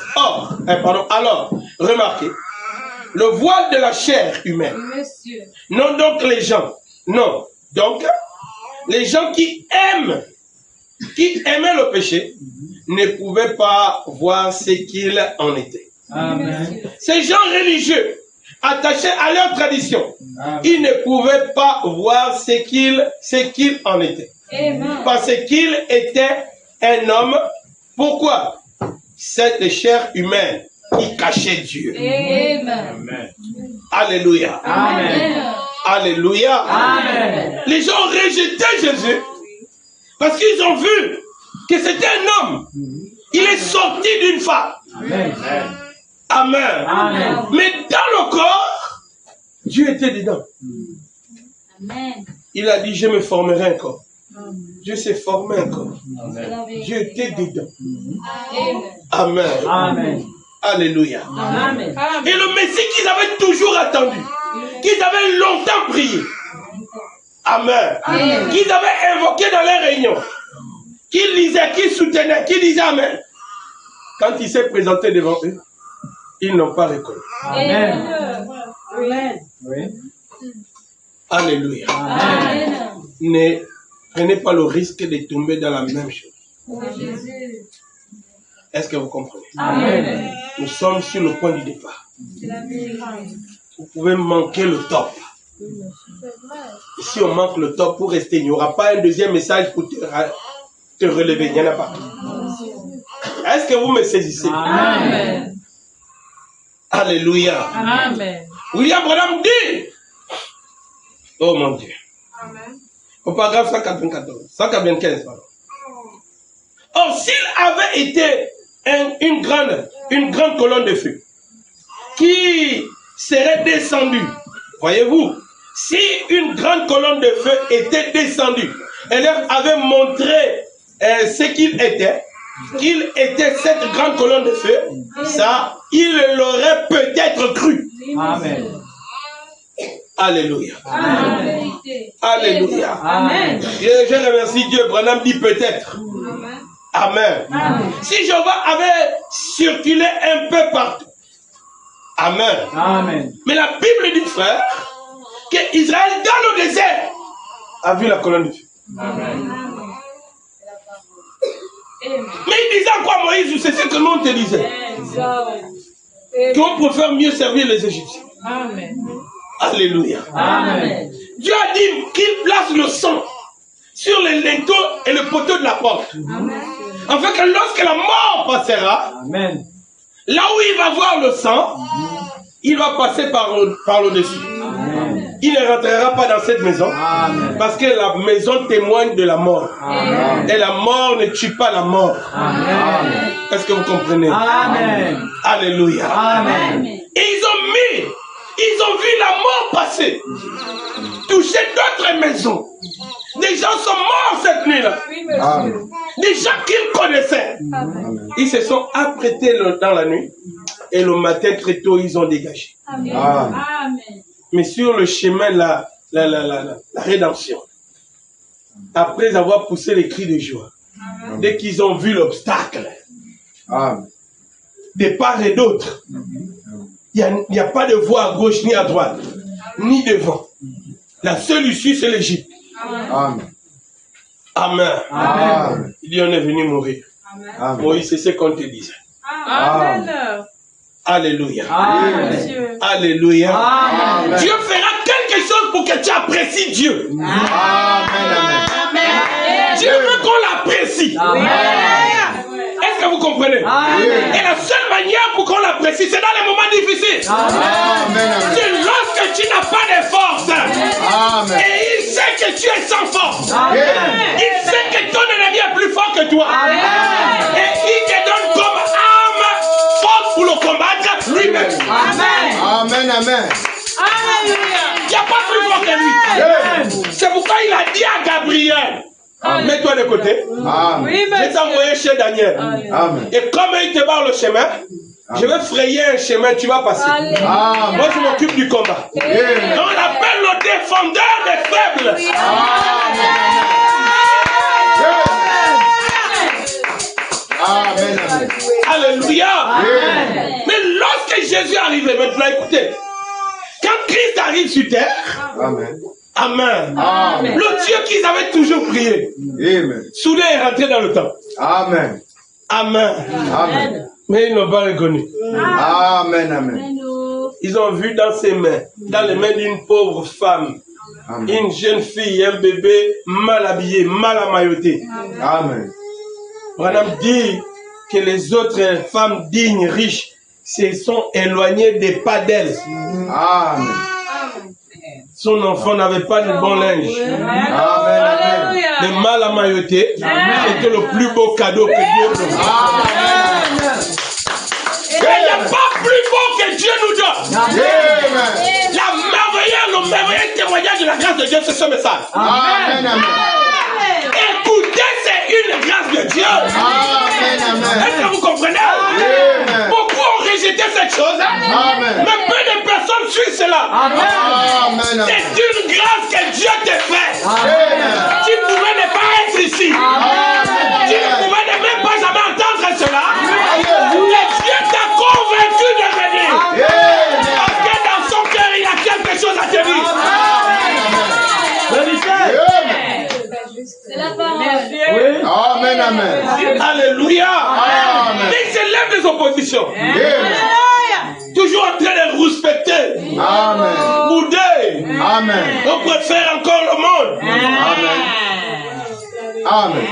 Alors, remarquez, le voile de la chair humaine. Monsieur. Non donc les gens. Non. Donc, les gens qui aimaient le péché, ne pouvaient pas voir ce qu'il en était. Amen. Ces gens religieux, attachés à leur tradition, Amen. ils ne pouvaient pas voir ce qu'il en était. Amen. Parce qu'il était un homme. Pourquoi? Cette chair humaine qui cachait Dieu. Amen. Amen. Alléluia. Amen. Alléluia. Amen. Les gens ont rejeté Jésus parce qu'ils ont vu que c'était un homme. Il est sorti d'une femme. Amen. Amen. Amen. Mais dans le corps, Dieu était dedans. Amen. Il a dit, je me formerai un corps. Dieu s'est formé un corps. C'est la vérité. Dieu était dedans. Amen. Amen. Amen. Alléluia. Amen. Et le Messie qu'ils avaient toujours attendu, qu'ils avaient longtemps prié. Amen. Amen. Qu'ils avaient invoqué dans les réunions, qu'ils lisaient, qu'ils soutenaient, qu'ils disaient Amen. Quand il s'est présenté devant eux, ils n'ont pas reconnu. Amen. Oui. Alléluia. Amen. Ne prenez pas le risque de tomber dans la même chose. Jésus. Est-ce que vous comprenez? Amen. Nous sommes sur le point du départ. Vous pouvez manquer le top. Et si on manque le top pour rester, il n'y aura pas un deuxième message pour te relever. Il n'y en a pas. Est-ce que vous me saisissez? Amen. Alléluia. Amen. William Branham dit. Oh mon Dieu. Au paragraphe 195, pardon. Or, s'il avait été une grande colonne de feu qui serait descendue, voyez-vous, si une grande colonne de feu était descendue et leur avait montré ce qu'il était cette grande colonne de feu, ça, il l'aurait peut-être cru. Amen. Alléluia. Amen. Alléluia. Amen. Je remercie Dieu. Branham dit peut-être. Amen. Amen. Si Jéhovah avait circulé un peu partout. Amen. Amen. Mais la Bible dit, frère, que Israël dans le désert a vu la colonne de feu. Amen. Mais il disait quoi Moïse? C'est ce que l'on te disait. Qu'on préfère mieux servir les Égyptiens. Amen. Alléluia. Amen. Dieu a dit qu'il place le sang sur les linteaux et le poteau de la porte. Afin que lorsque la mort passera, Amen. là où il va voir le sang, il va passer par le dessus. Amen. Il ne rentrera pas dans cette maison. Amen. Parce que la maison témoigne de la mort. Amen. Et la mort ne tue pas la mort. Amen. Est-ce que vous comprenez? Amen. Alléluia. Amen. Et ils ont vu la mort passer, toucher d'autres maisons. Des gens sont morts cette nuit-là. Des gens qu'ils connaissaient. Ils se sont apprêtés dans la nuit et le matin très tôt ils ont dégagé. Amen. Mais sur le chemin la rédemption, après avoir poussé les cris de joie, dès qu'ils ont vu l'obstacle, de part et d'autre, il n'y a pas de voie à gauche ni à droite, ni devant. La seule issue, c'est l'Égypte. Amen. Amen. Amen. Il dit, on est venu mourir. Amen. Moïse, c'est ce qu'on te disait. Amen. Alléluia. Amen. Alléluia. Amen. Dieu fera quelque chose pour que tu apprécies Dieu. Dieu veut qu'on l'apprécie. Est-ce que vous comprenez? Et la seule manière pour qu'on l'apprécie, c'est dans les moments difficiles. C'est lorsque tu n'as pas de force. Et il sait que tu es sans force. Il sait que ton ennemi est plus fort que toi. Et il te donne comme arme force pour le combattre lui-même. Amen. Amen. Il n'y a pas plus fort que lui. C'est pourquoi il a dit à Gabriel, mets-toi de côté. Amen. Je t'ai envoyé chez Daniel. Amen. Et comme il te barre le chemin, je vais frayer un chemin, tu vas passer. Amen. Moi, je m'occupe du combat. Donc, on appelle le défendeur des faibles. Amen. Alléluia. Amen. Mais lorsque Jésus est arrivé, maintenant, écoutez, quand Christ arrive sur terre, Amen. Amen. Amen. Le Dieu qu'ils avaient toujours prié, Amen. soudain est rentré dans le temps. Amen. Amen. Amen. Mais ils n'ont pas reconnu. Amen. Amen. Ils ont vu dans ses mains, dans les mains d'une pauvre femme, Amen. une jeune fille, un bébé mal habillé, mal amailloté. Amen. Branham dit que les autres femmes dignes, riches, se sont éloignées des pas d'elle. Amen. Son enfant n'avait pas de bon linge. Amen. Le mal amailloté, c'était le plus beau cadeau que Dieu nous donne. Amen. Et il n'y a pas plus beau que Dieu nous donne. Amen. Le merveilleux témoignage de la grâce de Dieu, c'est ce message. Amen. Amen. Écoutez, c'est une grâce de Dieu. Amen. Amen. Est-ce que vous comprenez? Amen. Beaucoup ont rejeté cette chose, Amen. mais peu de personnes suivent cela. Amen. C'est une grâce que Dieu te fait. Amen. Tu pouvais ne pas être ici. Tu ne pouvais ne même pas jamais entendre cela. Et Dieu t'a convaincu de venir. amen. Alléluia. Amen. Il se lève des oppositions. Amen. Toujours en train de respecter. Amen. Bouder. Amen. On préfère encore le monde. Amen.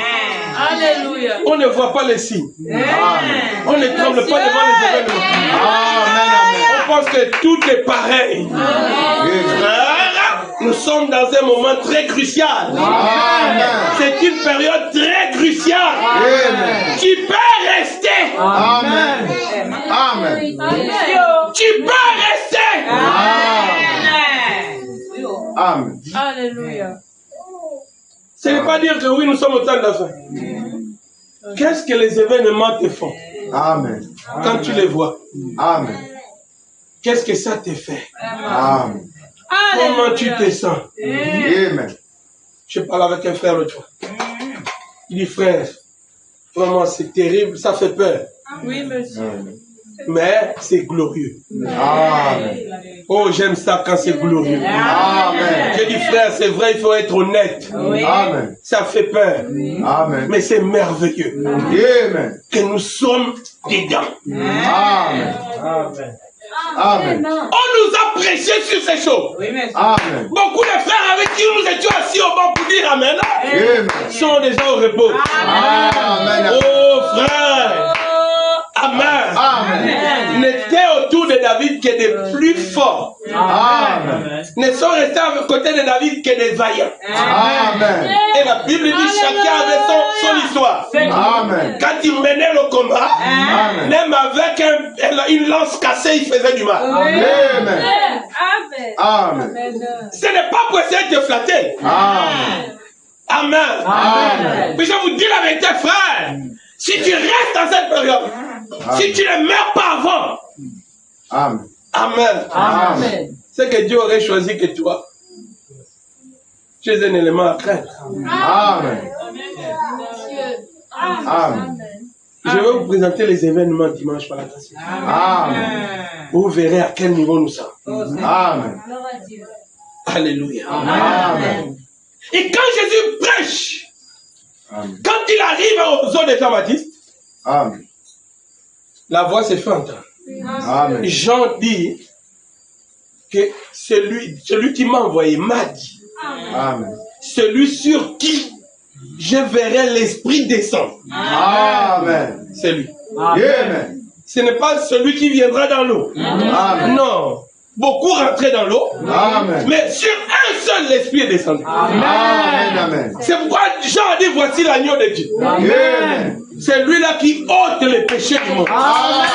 Alléluia. On ne voit pas les signes. Amen. On ne tremble pas devant les événements. Amen. On pense que tout est pareil. Frère, nous sommes dans un moment très crucial. Amen. C'est une période très cruciale. Amen. Tu peux rester. Amen. Amen. Tu peux rester. Amen. Alléluia. Ce n'est pas dire que oui, nous sommes au temps de la fin. Qu'est-ce que les événements te font Amen. quand tu les vois? Amen. Qu'est-ce que ça te fait? Amen. Comment tu te sens? Amen. Je parle avec un frère l'autre fois. Il dit, frère, vraiment c'est terrible, ça fait peur. Oui, monsieur. Mais c'est glorieux. Amen. Oh, j'aime ça quand c'est glorieux. Amen. J'ai dit, frère, c'est vrai, il faut être honnête. Amen. Ça fait peur. Amen. Mais c'est merveilleux Amen. que nous sommes dedans. Amen. Amen. On nous a prêché sur ces choses. Amen. Beaucoup de frères avec qui nous étions assis au banc pour dire Amen Amen. sont déjà au repos. Amen. Oh frère. Amen. Amen. N'étaient autour de David que des plus forts. Amen. Ne sont restés à côté de David que des vaillants. Amen. Et la Bible dit chacun avait son histoire. Amen. Quand il menait le combat, Amen. même avec une lance cassée, il faisait du mal. Amen. Amen. Ce n'est pas pour essayer de te flatter. Amen. Amen. Amen. Mais je vous dis la vérité, frère. Si tu restes dans cette période, si tu ne meurs pas avant, Amen. Amen. Amen. C'est que Dieu aurait choisi que toi, tu es un élément à craindre. Amen. Amen. Je vais vous présenter les événements dimanche par la grâce. Amen. Vous verrez à quel niveau nous sommes. Amen. Alléluia. Amen. Et quand Jésus prêche, Amen. quand il arrive aux eaux de Jean-Baptiste, Amen. la voix se fait entendre. Amen. Jean dit que celui qui m'a envoyé m'a dit, Amen. celui sur qui je verrai l'Esprit descendre, Amen. c'est lui. Amen. Ce n'est pas celui qui viendra dans l'eau. Amen. Non. Beaucoup rentraient dans l'eau, Amen. mais sur un seul l'Esprit est descendu. Amen. Amen. C'est pourquoi Jean a dit, voici l'agneau de Dieu. Amen. C'est lui-là qui ôte les péchés du monde. Amen.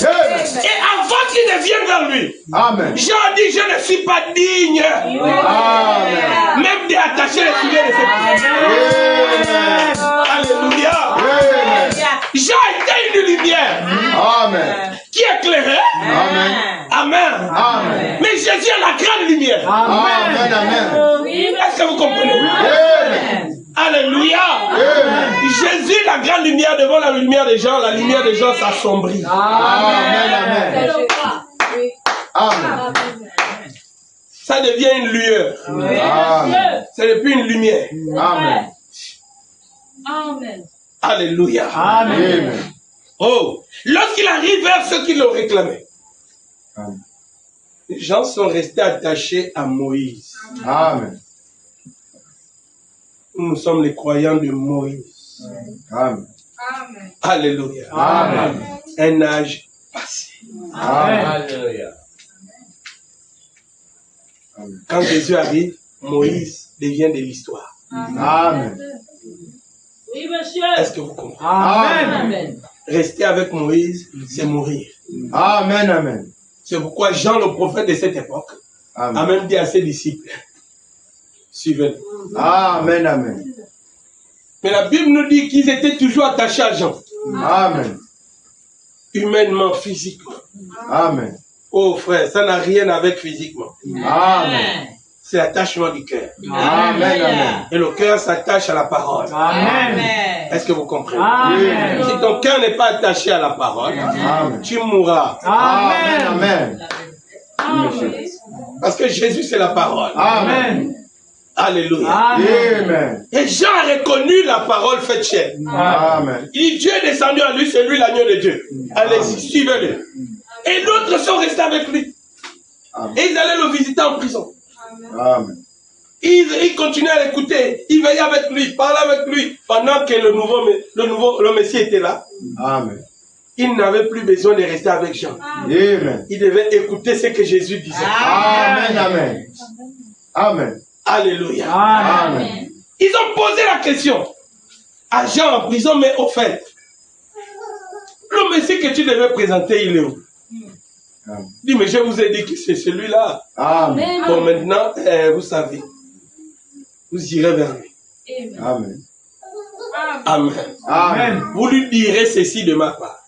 Amen. Et avant qu'il ne vienne vers lui, Amen. Jean a dit, je ne suis pas digne Amen. même d'attacher les souliers de cette Amen. Alléluia. Amen. Jean était une lumière Amen. qui éclairait. Amen. Amen. Amen. Mais Jésus est la grande lumière. Amen. Amen. Est-ce que vous comprenez? Amen. Alléluia. Amen. Jésus, la grande lumière, devant la lumière des gens s'assombrit. Amen. Amen. Amen. Ça devient une lueur. Amen. Ce n'est plus une lumière. Amen. Alléluia. Amen. Oh, lorsqu'il arrive vers ceux qui l'ont réclamé, Amen. les gens sont restés attachés à Moïse. Amen. Nous sommes les croyants de Moïse. Amen. Alléluia. Amen. Un âge passé. Amen. Quand Jésus arrive, Moïse devient de l'histoire. Amen. Est-ce que vous comprenez? Amen. Rester avec Moïse, c'est mourir. Amen. Amen. C'est pourquoi Jean, le prophète de cette époque, a Amen. même dit à ses disciples, suivez-le. Amen. Amen. Mais la Bible nous dit qu'ils étaient toujours attachés à Jean, Amen. humainement, physiquement. Amen. Oh frère, ça n'a rien avec physiquement. Amen. C'est l'attachement du cœur. Amen. Amen. Et le cœur s'attache à la parole. Amen. Est-ce que vous comprenez? Amen. Si ton cœur n'est pas attaché à la parole, Amen. tu mourras. Amen. Amen. Parce que Jésus, c'est la parole. Amen. Alléluia. Amen. Et Jean a reconnu la parole faite chair. Amen. Il dit, Dieu est descendu à lui, c'est lui l'agneau de Dieu. Allez-y, suivez-le. Et d'autres sont restés avec lui. Amen. Et ils allaient le visiter en prison. Amen. Ils continuaient à l'écouter. Ils veillaient avec lui, parlaient avec lui. Pendant que le Messie était là, Amen. il n'avait plus besoin de rester avec Jean. Amen. Il devait écouter ce que Jésus disait. Amen. Amen. Amen. Alléluia. Amen. Ils ont posé la question à Jean en prison, mais au fait, le Messie que tu devais présenter, il est où? Amen. Il dit, mais je vous ai dit que c'est celui-là. Amen. Bon, maintenant, vous savez, vous irez vers lui. Amen. Amen. Amen. Vous lui direz ceci de ma part.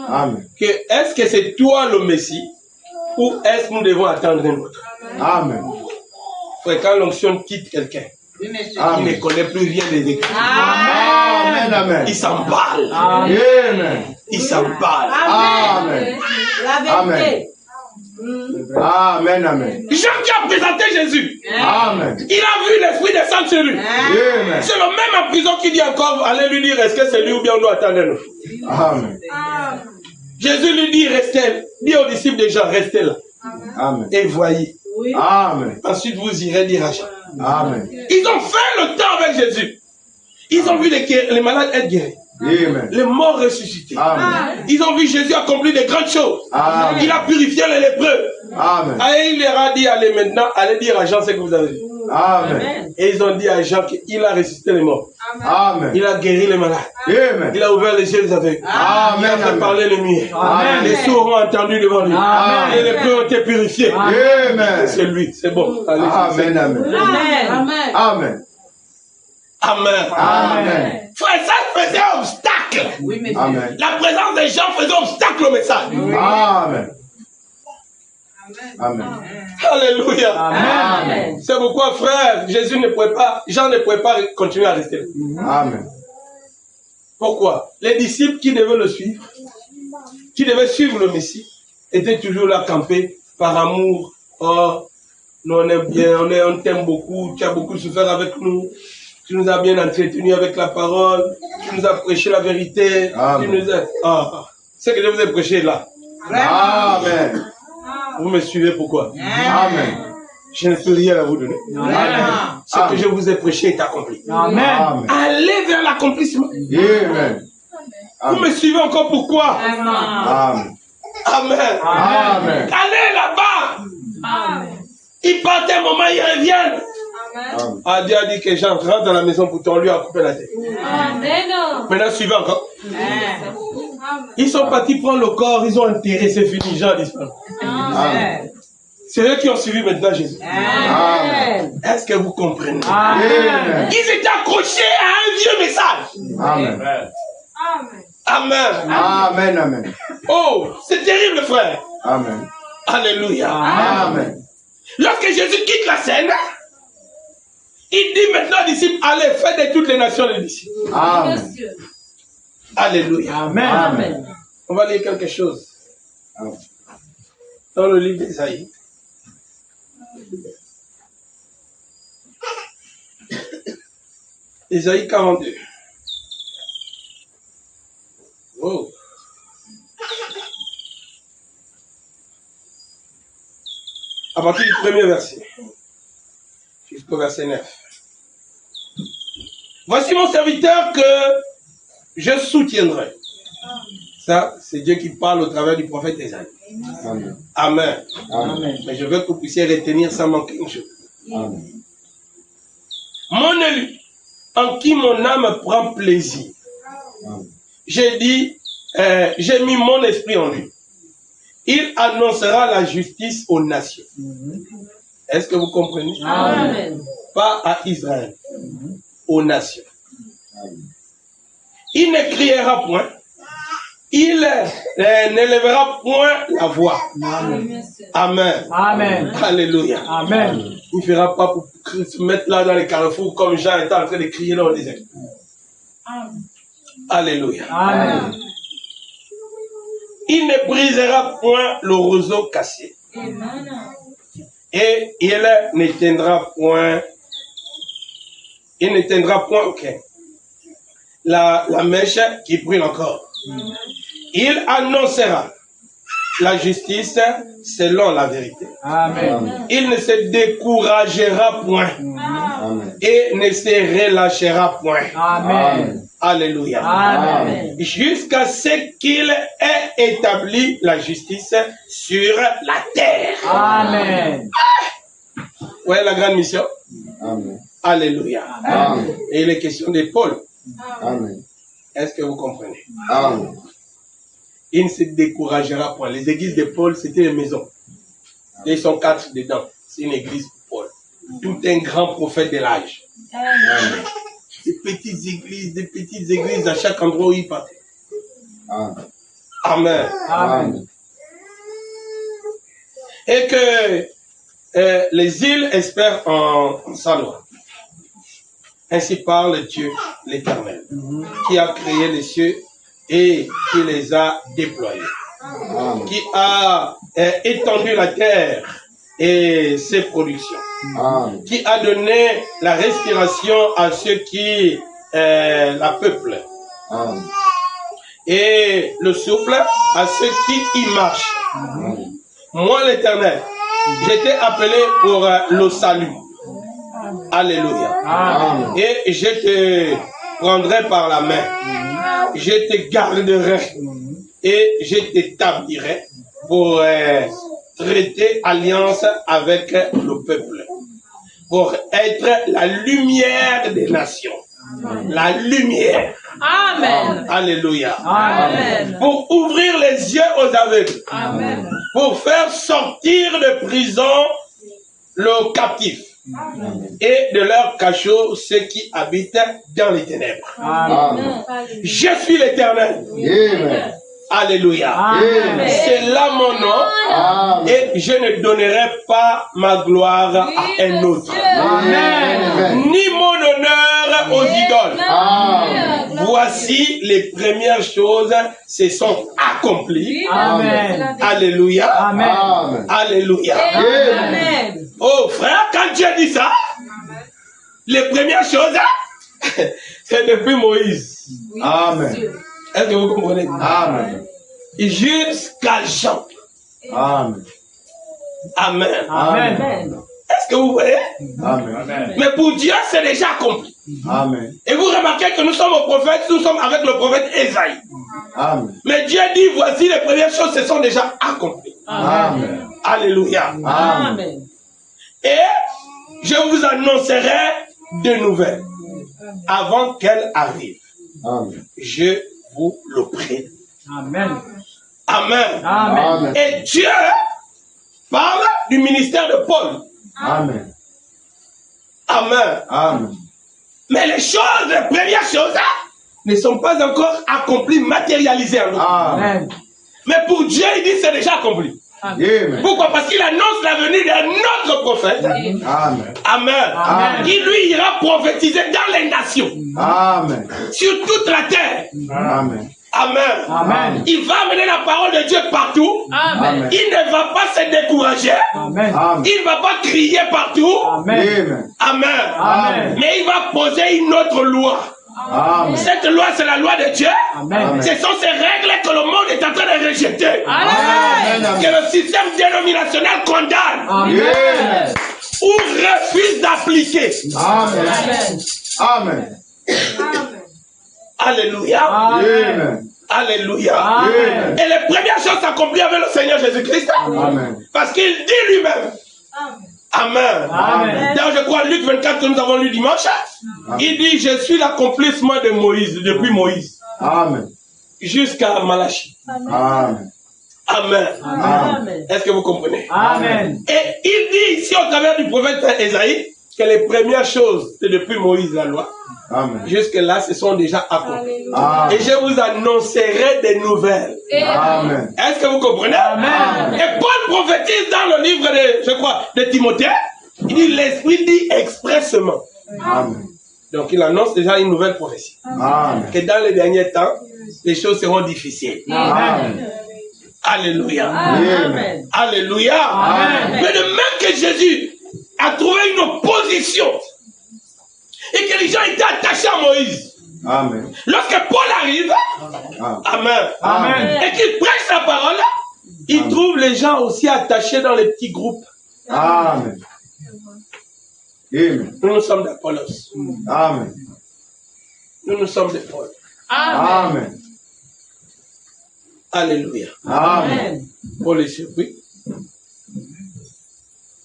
Amen. Que est-ce que c'est toi le Messie ou est-ce que nous devons attendre un autre? Amen. Frère, quand l'onction quitte quelqu'un, il ne connaît plus rien des Écritures. Amen. Amen. Il s'emballe. Amen. Il s'emballe. Amen. La vérité. Amen. Amen. Jean qui a présenté Jésus, Amen. il a vu l'Esprit descendre sur lui. Amen. C'est le même en prison qui dit encore, allez lui dire, est-ce que c'est lui ou bien on doit attendre un autre? Amen. Jésus lui dit, restez, dit aux disciples de Jean, restez là. Amen. Et voyez. Amen. Ensuite, vous irez dire à Jean. Amen. Ils ont fait le temps avec Jésus. Ils ont vu les malades être guéris. Amen. Les morts ressuscités. Amen. Ils ont vu Jésus accomplir de grandes choses. Amen. Il a purifié les lépreux. Amen. Et il leur a dit, allez maintenant, allez dire à Jean ce que vous avez vu. Amen. Et ils ont dit à Jean qu'il a ressuscité les morts. Amen. Il a guéri les malades. Amen. Il a ouvert les yeux des aveugles. Il a Amen. fait parler les muets. Amen. Les sourds ont entendu devant lui. Amen. Et les lépreux ont été purifiés. Amen. C'est lui, c'est bon. Allez, Amen. Amen. Amen. Amen. Amen. Amen. Frère, ça faisait obstacle. Oui, mais Amen. La présence des gens faisait obstacle au message. Amen. Amen. Alléluia. Amen. C'est pourquoi, frère, Jésus ne pouvait pas, Jean ne pouvait pas continuer à rester là. Amen. Pourquoi? Les disciples qui devaient le suivre, qui devaient suivre le Messie, étaient toujours là campés par amour. Oh, nous on aime bien, on t'aime beaucoup, tu as beaucoup souffert avec nous. Tu nous as bien entretenus avec la parole. Tu nous as prêché la vérité. Amen. Tu nous as... ce que je vous ai prêché là. Amen. Vous me suivez pourquoi? Amen. Je ne peux rien à vous donner. Amen. Ce que je vous ai prêché est accompli. Amen. Allez vers l'accomplissement. Amen. Vous me suivez encore pourquoi? Amen. Amen. Amen. Allez là-bas. Ils partent un moment, ils reviennent. Amen. Dieu a dit que Jean rentre dans la maison pour ton lui a coupé la tête. Maintenant, suivez encore. Ils sont partis prendre le corps, ils ont enterré, c'est fini, Jean a disparu. Amen. C'est eux qui ont suivi maintenant Jésus. Amen. Est-ce que vous comprenez? Amen. Ils étaient accrochés à un vieux message. Amen. Amen. Amen. Amen. Oh, c'est terrible, frère. Amen. Alléluia. Amen. Lorsque Jésus quitte la scène, il dit maintenant aux disciples, allez, faites de toutes les nations les disciples. Amen. Alléluia. Amen. On va lire quelque chose Amen. dans le livre d'Ésaïe. Ésaïe 42. Oh. À partir du premier verset jusqu'au verset 9. Voici mon serviteur que je soutiendrai. Ça, c'est Dieu qui parle au travers du prophète Ésaïe. Amen. Amen. Amen. Mais je veux que vous puissiez retenir sans manquer une chose. Amen. Mon élu, en qui mon âme prend plaisir. Amen. J'ai dit, j'ai mis mon esprit en lui. Il annoncera la justice aux nations. Est-ce que vous comprenez? Amen. Pas à Israël, aux nations. Amen. Il ne criera point. Il n'élèvera point la voix. Amen. Amen. Alléluia. Amen. Il ne fera pas pour se mettre là dans les carrefours comme Jean était en train de crier dans le désert. Alléluia. Amen. Il ne brisera point le roseau cassé. Et il n'éteindra point il ne tiendra point, ok, la mèche qui brûle encore. Il annoncera la justice selon la vérité. Amen. Il ne se découragera point Amen. et ne se relâchera point. Amen. Alléluia. Amen. Jusqu'à ce qu'il ait établi la justice sur la terre. Amen. Vous voyez la grande mission? Amen. Alléluia. Amen. Et il est question de Paul. Amen. Est-ce que vous comprenez? Amen. Il ne se découragera point. Les églises de Paul, c'était les maisons. Ils sont 4 dedans. C'est une église pour Paul. Tout un grand prophète de l'âge. Amen. Des petites églises à chaque endroit où il partait. Amen. Amen. Amen. Et que les îles espèrent en sa loi. Ainsi parle Dieu l'Éternel, qui a créé les cieux et qui les a déployés, Amen. qui a étendu la terre et ses productions, Amen. qui a donné la respiration à ceux qui la peuplent Amen. et le souffle à ceux qui y marchent. Amen. Moi, l'Éternel, j'étais appelé pour le salut. Alléluia. Amen. Et je te prendrai par la main. Je te garderai et je t'établirai pour traiter alliance avec le peuple. Pour être la lumière des nations. La lumière. Amen. Alléluia. Amen. Pour ouvrir les yeux aux aveugles. Amen. Pour faire sortir de prison le captif. Et de leur cachot ceux qui habitent dans les ténèbres. Amen. Je suis l'Éternel. Amen. Alléluia. Amen. C'est là mon nom. Amen. Et je ne donnerai pas ma gloire à un autre. Amen. Ni mon honneur aux idoles. Amen. Voici les premières choses se sont accomplies. Amen. Alléluia. Amen. Amen. Alléluia. Amen. Oh frère, quand Dieu dit ça, les premières choses, c'est depuis Moïse. Amen. Est-ce que vous comprenez? Amen. Jusqu'à Jean. Amen. Amen. Amen. Est-ce que vous voyez? Amen. Mais pour Dieu, c'est déjà accompli. Amen. Et vous remarquez que nous sommes au prophète, nous sommes avec le prophète Ésaïe. Amen. Mais Dieu dit, voici les premières choses, se sont déjà accomplies. Amen. Alléluia. Amen. Et je vous annoncerai de nouvelles avant qu'elles arrivent. Amen. Je vous le prie. Amen. Amen. Amen. Et Dieu parle du ministère de Paul. Amen. Amen. Amen. Mais les choses, les premières choses, ne sont pas encore accomplies, matérialisées en nous. Amen. Mais pour Dieu, il dit c'est déjà accompli. Amen. Pourquoi? Parce qu'il annonce la venue d'un autre prophète. Amen. Amen. Amen. Qui lui ira prophétiser dans les nations, Amen. sur toute la terre. Amen. Amen. Amen. Il va amener la parole de Dieu partout. Amen. Il ne va pas se décourager. Amen. Amen. Il ne va pas crier partout. Amen. Amen. Amen. Mais il va poser une autre loi. Amen. Cette loi, c'est la loi de Dieu. Amen. Ce sont ces règles que le monde est en train de rejeter. Amen. Que le système dénominationnel condamne Amen. ou refuse d'appliquer. Amen. Amen. Alléluia. Amen. Alléluia. Amen. Et les premières choses s'accomplissent avec le Seigneur Jésus-Christ. Amen. Parce qu'il dit lui-même. Amen. Amen. D'ailleurs, je crois Luc 24 que nous avons lu dimanche. Il dit, je suis l'accomplissement de Moïse, depuis Moïse, Amen. jusqu'à Malachie. Amen. Amen. Amen. Est-ce que vous comprenez? Amen. Et il dit ici au travers du prophète Ésaïe que les premières choses, c'est depuis Moïse la loi. Amen. Jusque-là, ce sont déjà accomplies. Amen. Et je vous annoncerai des nouvelles. Amen. Est-ce que vous comprenez? Amen. Et Paul prophétise dans le livre de, je crois, de Timothée. Il dit, l'Esprit dit expressément. Amen. Donc il annonce déjà une nouvelle prophétie. Amen. Que dans les derniers temps, les choses seront difficiles. Amen. Alléluia. Amen. Alléluia. Amen. Mais de même que Jésus a trouvé une opposition et que les gens étaient attachés à Moïse. Amen. Lorsque Paul arrive, Amen, Amen. et qu'il prêche la parole, il trouve les gens aussi attachés dans les petits groupes. Amen. Amen. Nous sommes d'Apollos. Amen. Nous sommes de Paul. Amen. Alléluia. Amen. Paul est surpris.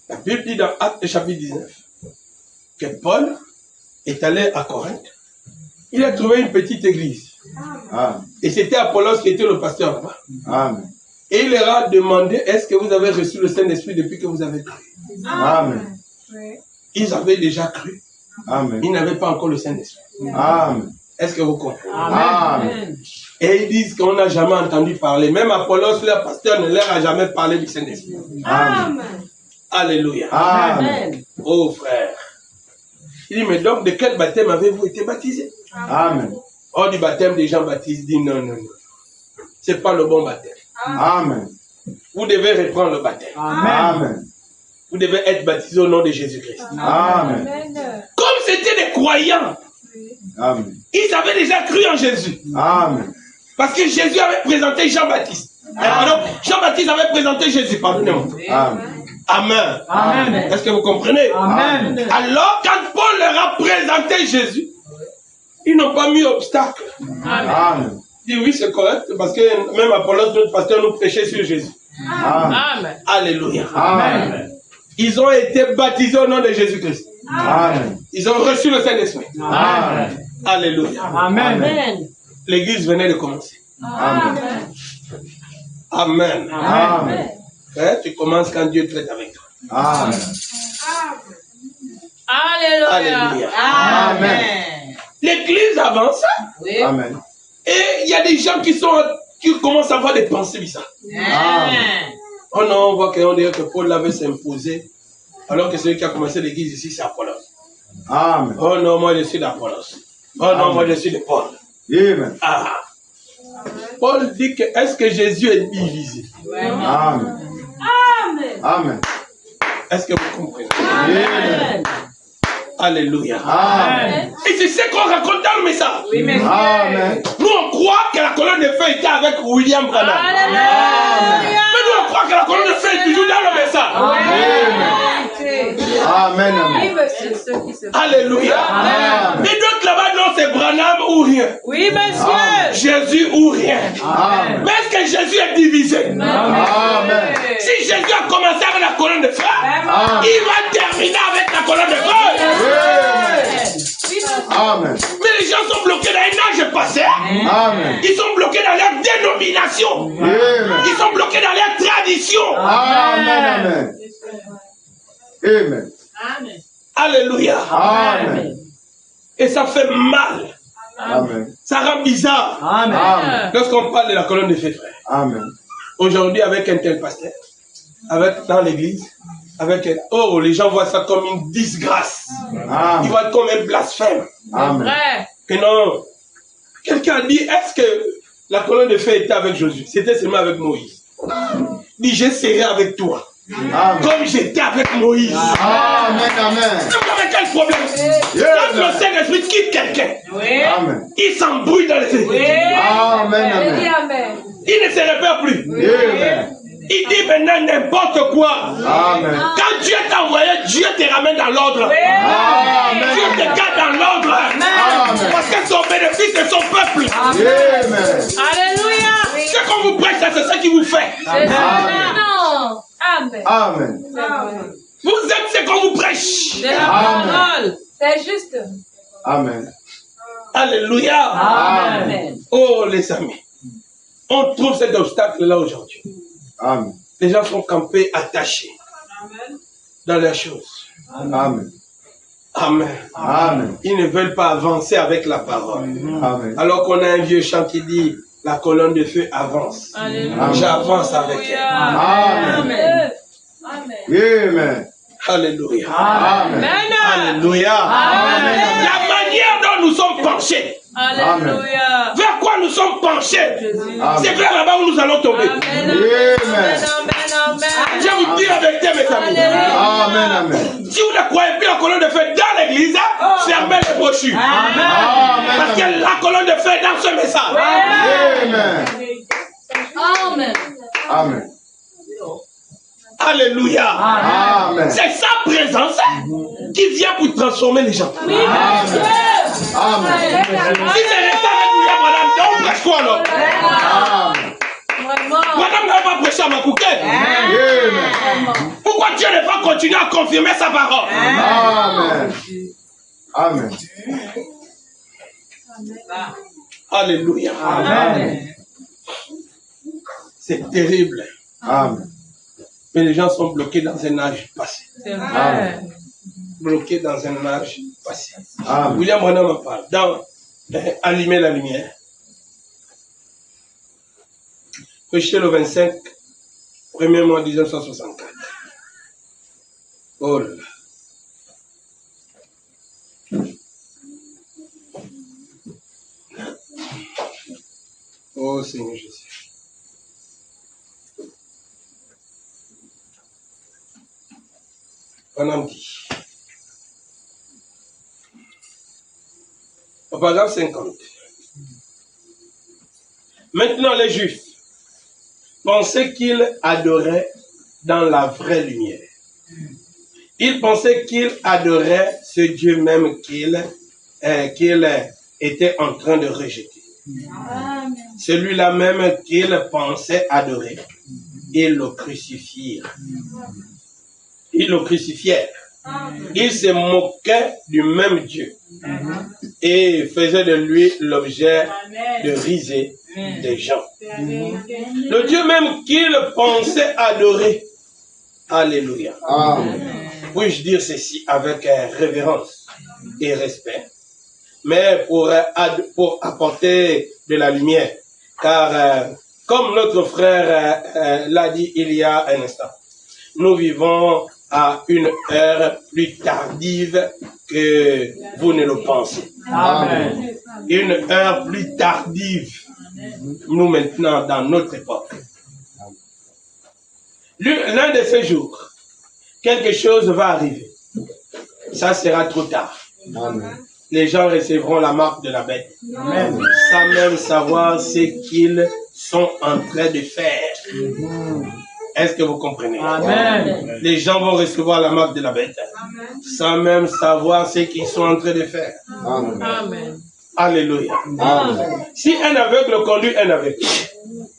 La Bible dit dans Actes chapitre 19 que Paul est allé à Corinthe. Il a trouvé une petite église. Amen. Et c'était Apollos qui était le pasteur là-bas. Amen. Et il leur a demandé, est-ce que vous avez reçu le Saint-Esprit depuis que vous avez cru? Amen. Ils avaient déjà cru. Amen. Ils n'avaient pas encore le Saint-Esprit. Amen. Est-ce que vous comprenez? Amen. Et ils disent qu'on n'a jamais entendu parler. Même Apollos, leur pasteur, ne leur a jamais parlé du Saint-Esprit. Amen. Alléluia. Amen. Oh frère. Il dit, mais donc de quel baptême avez-vous été baptisé? Amen. Hors du baptême des gens baptisés, dit non, non, non. C'est pas le bon baptême. Amen. Vous devez reprendre le baptême. Amen. Vous devez être baptisé au nom de Jésus-Christ. Amen. Comme c'était des croyants, Amen. ils avaient déjà cru en Jésus. Amen. Parce que Jésus avait présenté Jean-Baptiste. Pardon, Jean-Baptiste avait présenté Jésus, pardonnez-moi. Amen. Amen. Amen. Est-ce que vous comprenez? Amen. Alors, quand Paul leur a présenté Jésus, ils n'ont pas mis obstacle. Amen. Ils disent oui, c'est correct, parce que même Apollos, notre pasteur, nous prêchait sur Jésus. Amen. Alléluia. Amen. Ils ont été baptisés au nom de Jésus-Christ. Amen. Ils ont reçu le Saint-Esprit. Amen. Alléluia. Amen. L'église venait de commencer. Amen. Amen. Amen. Frère, tu commences quand Dieu traite avec toi. Amen. Alléluia. Amen. L'église avance Amen. et il y a des gens qui commencent à avoir des pensées bizarres. Amen. Oh non, on voit qu'on dirait que Paul l'avait s'imposer, alors que celui qui a commencé l'église ici, c'est Apollos. Amen. Oh non, moi je suis d'Apollos. Oh non, moi je suis de Paul. Amen. Ah. Paul dit que est-ce que Jésus est divisé? Amen. Amen. Est-ce que vous comprenez? Amen. Alléluia. Amen. Et c'est ce qu'on raconte dans le message. Amen. Nous on croit que la colonne de feu était avec William Branham. Amen. Mais nous on croit que la colonne de feu est toujours dans le message. Amen. Oui, Amen. monsieur, ceux qui se Alléluia. Amen. Mais d'autres là-bas, non, c'est Branham ou rien. Oui, monsieur. Jésus ou rien. Amen. Mais est-ce que Jésus est divisé? Amen. Si Jésus a commencé avec la colonne de feu, Amen. il va terminer avec la colonne de feu. Amen. Mais les gens sont bloqués dans un âge passé. Amen. Ils sont bloqués dans leur dénomination. Amen. Ils sont bloqués dans leur tradition. Amen. Amen. Amen. Alléluia. Amen. Et ça fait mal. Amen. Ça rend bizarre. Amen. Lorsqu'on parle de la colonne de feu, frère. Amen. Aujourd'hui, avec un tel pasteur, dans l'église, oh, les gens voient ça comme une disgrâce. Ils Amen. voient comme un blasphème. Amen. Vrai. Que non. Quelqu'un a dit, est-ce que la colonne de feu était avec Jésus? C'était seulement avec Moïse. Il dit, je serai avec toi. Amen. Comme j'étais avec Moïse. Amen. Amen. Vous avez quel problème? Quand le Saint-Esprit quitte quelqu'un, Amen. il s'embrouille dans les esprits. Amen. Dis Amen. Amen. Il ne se répète plus. Amen. Il dit maintenant n'importe quoi. Amen. Quand Dieu t'a envoyé, Dieu te ramène dans l'ordre. Amen. Dieu te garde dans l'ordre. Amen. Parce que son bénéfice est son peuple. Amen. Alléluia. Ce qu'on vous prêche, c'est ça qui vous fait. Amen. Non. Amen. Amen. Vous êtes ce qu'on vous prêche. De la Amen. parole. C'est juste. Amen. Alléluia. Amen. Oh les amis, on trouve cet obstacle là aujourd'hui. Amen. Les gens sont campés, attachés dans leurs choses. Amen. Amen. Amen. Ils ne veulent pas avancer avec la parole. Amen. Alors qu'on a un vieux chant qui dit la colonne de feu avance. Alléluia. J'avance avec elle. Amen. Amen. Alléluia. Amen. Alléluia. Amen. La manière dont nous sommes penchés, Alléluia. vers quoi nous sommes penchés, c'est Amen. vers là-bas où nous allons tomber. Amen. Amen. Je vous dis la vérité, mes amis. Amen. Amen. Si vous ne croyez plus la colonne de feu dans l'église, c'est à tomber les brochures. Parce que la colonne de feu est dans ce message. Amen. Amen. Amen. Alléluia. Amen. C'est sa présence qui vient pour transformer les gens. Amen. Si c'est resté avec lui, madame, on prêche quoi alors? Amen. Madame n'a pas prêché à ma couquette. Amen. Pourquoi Dieu ne va pas continuer à confirmer sa parole? Amen. Amen. Alléluia. Amen. C'est terrible. Amen. Mais les gens sont bloqués dans un âge passé. C'est vrai. Bloqués dans un âge passé. Amen. William Branham en parle. Dans Allumer la lumière. Prêché le 25, premier mois 1964. Oh là là. Oh Seigneur Jésus. Branham dit. Au paragraphe 50. Maintenant les Juifs pensaient qu'ils adoraient dans la vraie lumière. Ils pensaient qu'ils adoraient ce Dieu même qu'ils étaient en train de rejeter. Celui-là même qu'ils pensaient adorer. Ils le crucifièrent. Ils le crucifièrent. Ils se moquaient du même Dieu et faisaient de lui l'objet de risées des gens. Le Dieu même qu'ils pensaient adorer. Alléluia. Puis-je dire ceci avec révérence et respect, mais pour apporter de la lumière, car comme notre frère l'a dit il y a un instant, nous vivons à une heure plus tardive que vous ne le pensez. Amen. Une heure plus tardive, nous maintenant dans notre époque. L'un de ces jours, quelque chose va arriver. Ça sera trop tard. Amen. Les gens recevront la marque de la bête, Amen. sans même savoir ce qu'ils sont en train de faire. Est-ce que vous comprenez? Amen. Les gens vont recevoir la marque de la bête, sans même savoir ce qu'ils sont en train de faire. Amen. Amen. Alléluia. Amen. Si un aveugle conduit un aveugle,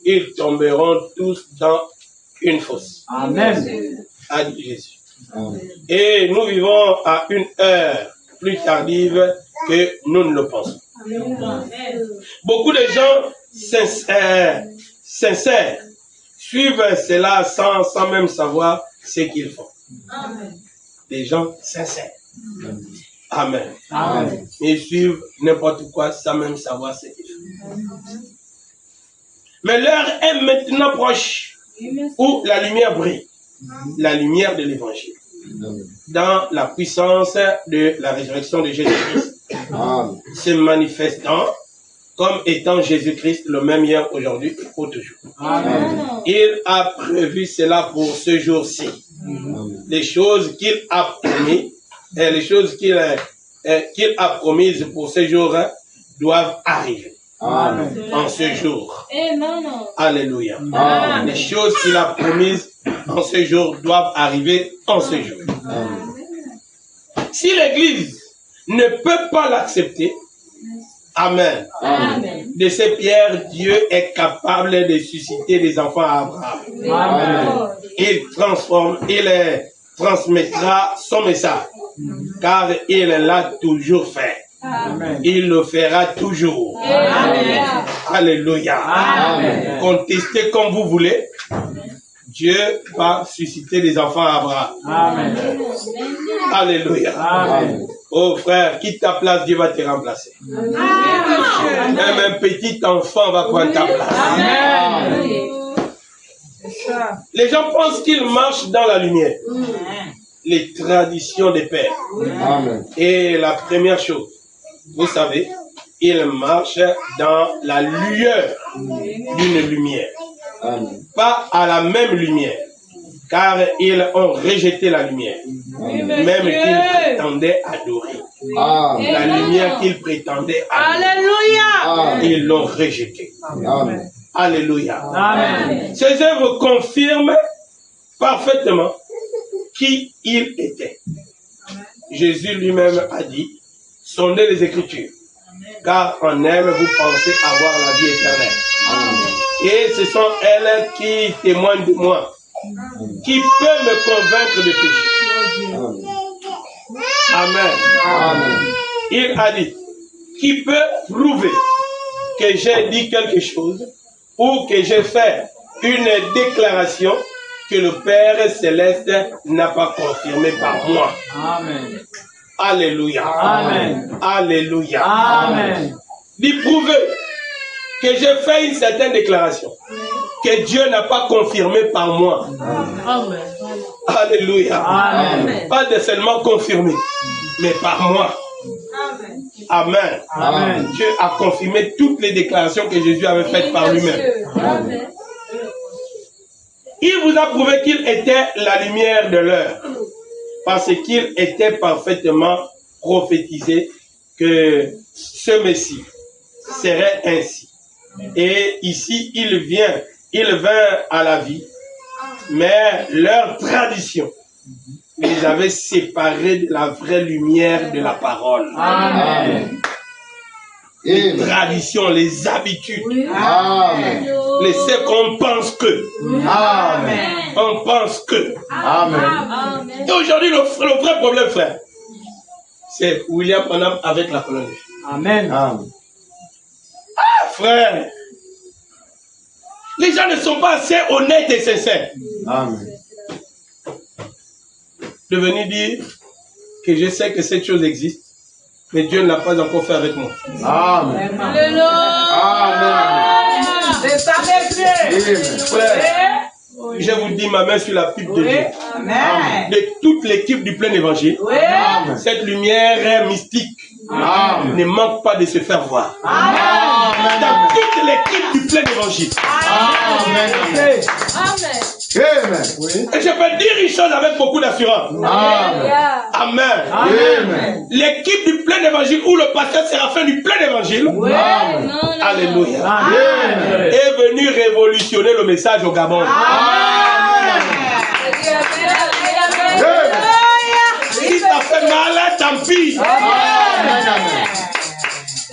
ils tomberont tous dans une fosse. Amen. A dit Jésus. Amen. Et nous vivons à une heure plus tardive que nous ne le pensons. Beaucoup de gens sincères suivent cela sans même savoir ce qu'ils font. Des gens sincères. Amen. Amen. Ils suivent n'importe quoi sans même savoir ce qu'ils font. Mais l'heure est maintenant proche où la lumière brille. La lumière de l'évangile. Dans la puissance de la résurrection de Jésus-Christ. Amen. Se manifestant comme étant Jésus-Christ le même hier, aujourd'hui et pour toujours. Amen. Il a prévu cela pour ce jour-ci. Les choses qu'il a promis, les choses qu'il a promises pour ce jour doivent arriver Amen. en ce jour. Amen. Alléluia. Amen. Les choses qu'il a promises en ce jour doivent arriver en ce jour. Si l'Église ne peut pas l'accepter, Amen. Amen. De ces pierres, Dieu est capable de susciter des enfants à Abraham. Amen. Il transmettra son message, car il l'a toujours fait. Amen. Il le fera toujours. Amen. Alléluia. Amen. Contestez comme vous voulez, Dieu va susciter des enfants à Abraham. Amen. Alléluia. Amen. Oh frère, quitte ta place, Dieu va te remplacer. Même un petit enfant va prendre ta place. Amen. Les gens pensent qu'ils marchent dans la lumière. Les traditions des pères. Amen. Et la première chose, vous savez, ils marchent dans la lueur d'une lumière. Amen. Pas à la même lumière, car ils ont rejeté la lumière, même qu'ils prétendaient adorer. Amen. La lumière qu'ils prétendaient avoir, Alléluia. ils l'ont rejetée. Amen. Alléluia. Amen. Ces œuvres confirment parfaitement qui il était. Jésus lui-même a dit, sondez les Écritures, car en elles vous pensez avoir la vie éternelle. Et ce sont elles qui témoignent de moi. Qui peut me convaincre de péché? Amen. Amen. Il a dit, qui peut prouver que j'ai dit quelque chose ou que j'ai fait une déclaration que le Père Céleste n'a pas confirmée par moi? Amen. Alléluia. Amen. Alléluia. Amen. D'y prouver que j'ai fait une certaine déclaration que Dieu n'a pas confirmée par moi. Amen. Alléluia. Amen. Pas de seulement confirmé, mais par moi. Amen. Amen. Dieu a confirmé toutes les déclarations que Jésus avait faites par lui-même. Il vous a prouvé qu'il était la lumière de l'heure, parce qu'il était parfaitement prophétisé que ce Messie serait ainsi. Et ici, il vint à la vie, mais leur tradition les avait séparés de la vraie lumière de la parole. Amen. Les traditions, les habitudes, Amen. les ce qu'on pense que. Amen. On pense que. Amen. Et aujourd'hui, le vrai problème, frère, c'est William Branham avec la colonne. Amen. Amen. Frère, les gens ne sont pas assez honnêtes et sincères Amen. de venir dire que je sais que cette chose existe, mais Dieu ne l'a pas encore fait avec moi. Amen. C'est ça, mes Frère, je vous dis ma main sur la pipe de Dieu. Amen. De toute l'équipe du plein évangile, Amen. cette lumière mystique Amen. ne manque pas de se faire voir. Amen. Dans toute l'équipe du plein évangile. Amen. Amen. Amen. Et je peux dire une chose avec beaucoup d'assurance. Amen. Amen. Amen. L'équipe du plein évangile ou le pasteur Séraphin du plein évangile, Amen. alléluia, Amen. est venu révolutionner le message au Gabon. Si ça fait mal, tant pis.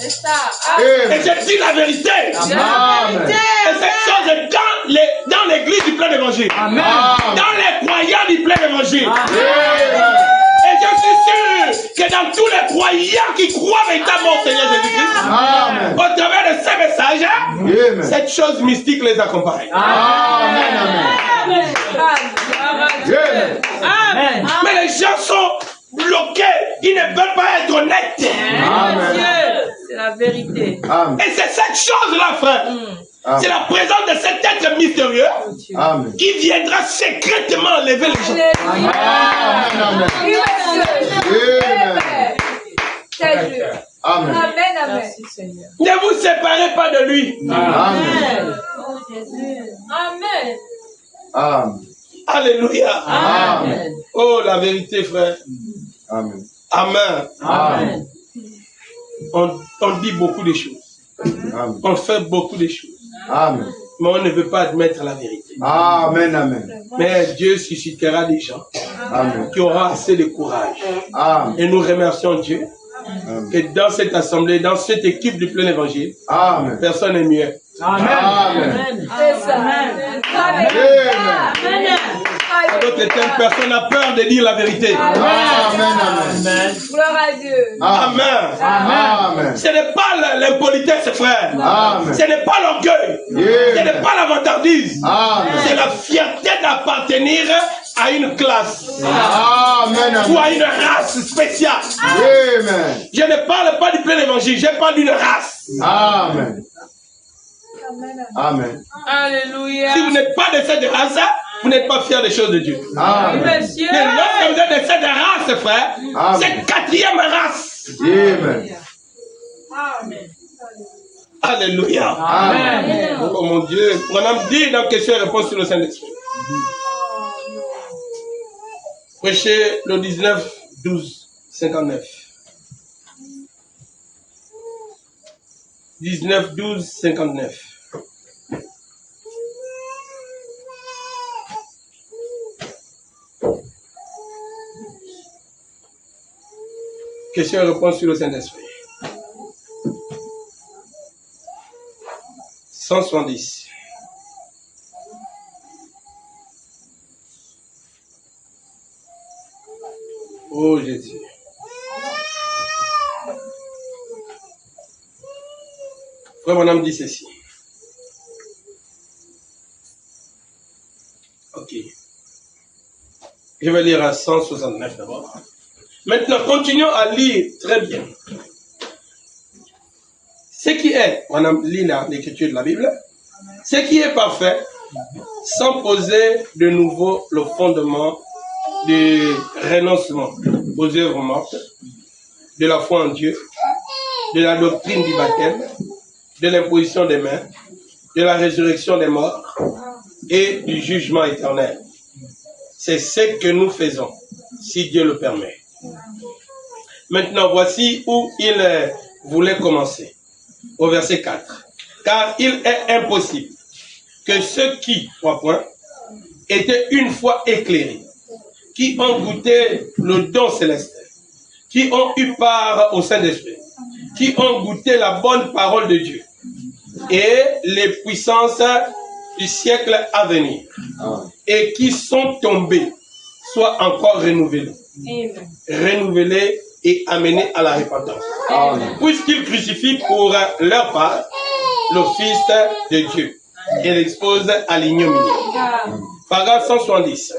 C'est ça. Et je dis la vérité. Amen. Et cette chose est dans l'église du plein évangile. Dans les croyants du plein évangile. Et je suis sûr que dans tous les croyants qui croient véritablement au Seigneur Jésus-Christ, Amen. au travers de ces messages, Amen. cette chose mystique les accompagne. Amen. Amen. Amen. Amen. Mais les gens sont bloqués. Ils ne veulent pas être honnêtes. Amen. C'est la vérité. Amen. Et c'est cette chose-là, frère. C'est la présence de cet être mystérieux Amen. qui viendra secrètement enlever les gens. Amen. Amen. Amen. Amen. Merci Seigneur. Ne vous séparez pas de lui. Amen. Amen. Amen. Alléluia. Amen. Oh, la vérité, frère. Amen. Amen. Amen. On dit beaucoup de choses. Amen. On fait beaucoup de choses. Amen. Mais on ne veut pas admettre la vérité. Amen. Amen. Mais Dieu suscitera des gens Amen. qui auront assez de courage. Amen. Et nous remercions Dieu Amen. que dans cette assemblée, dans cette équipe du plein évangile, Amen. personne n'est mieux. Amen. Amen. C'est ça. Amen. En d'autres termes, personne n'a peur de dire la vérité. Amen. Amen. Gloire à Dieu. Amen. Amen. Ce n'est pas l'impolitesse, frère. Amen. Ce n'est pas l'orgueil. Ce n'est pas la vantardise. Amen. C'est la fierté d'appartenir à une classe Amen. ou à une race spéciale. Amen. Je ne parle pas du plein évangile, je parle d'une race. Amen. Amen. Alléluia. Si vous n'êtes pas de cette race, vous n'êtes pas fier des choses de Dieu. Amen. Monsieur. Mais lorsque vous êtes de cette race, frère, Amen. c'est quatrième race. Amen. Alléluia. Amen. Oh mon Dieu. On a dit dans question et réponse sur le Saint-Esprit. Prêchez le 19-12-59. 19 12 59. Question et réponse sur le Saint-Esprit. 170. Oh Jésus. Frère Branham dit ceci. Ok. Je vais lire à 169 d'abord. Maintenant, continuons à lire très bien. Ce qui est, on lit l'écriture de la Bible, ce qui est parfait, sans poser de nouveau le fondement du renoncement aux œuvres mortes, de la foi en Dieu, de la doctrine du baptême, de l'imposition des mains, de la résurrection des morts et du jugement éternel. C'est ce que nous faisons, si Dieu le permet. Maintenant, voici où il voulait commencer, au verset 4. Car il est impossible que ceux qui, 3 points, étaient une fois éclairés, qui ont goûté le don céleste, qui ont eu part au Saint-Esprit, qui ont goûté la bonne parole de Dieu et les puissances du siècle à venir, et qui sont tombés, soient encore renouvelés. Renouvelés et amenés à la repentance. Puisqu'ils crucifient pour leur part le Fils de Dieu et l'exposent à l'ignominie. Paragraphe 170.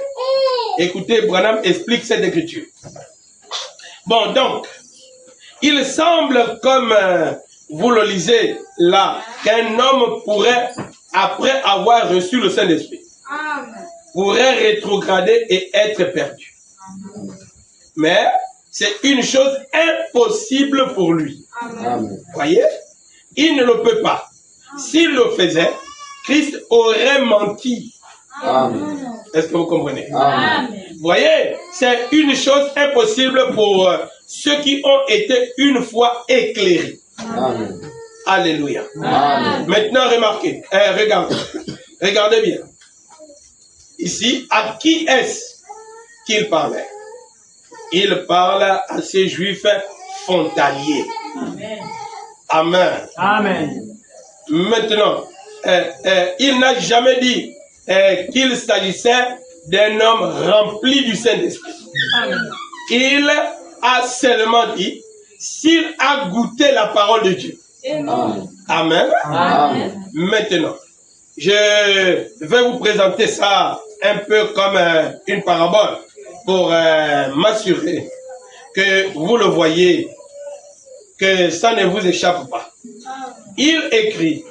Écoutez, Branham explique cette écriture. Bon, donc, il semble, comme vous le lisez là, qu'un homme pourrait, après avoir reçu le Saint-Esprit, pourrait rétrograder et être perdu. Mais c'est une chose impossible pour lui. Voyez? Il ne le peut pas. S'il le faisait, Christ aurait menti. Est-ce que vous comprenez? Voyez? C'est une chose impossible pour ceux qui ont été une fois éclairés. Alléluia. Maintenant, remarquez, regardez bien. Ici, à qui est-ce qu'il parlait? Il parle à ces juifs frontaliers. Amen. Amen. Maintenant, il n'a jamais dit qu'il s'agissait d'un homme rempli du Saint-Esprit. Il a seulement dit s'il a goûté la parole de Dieu. Amen. Amen. Maintenant, je vais vous présenter ça un peu comme une parabole pour m'assurer que vous le voyez, que ça ne vous échappe pas. Il écrit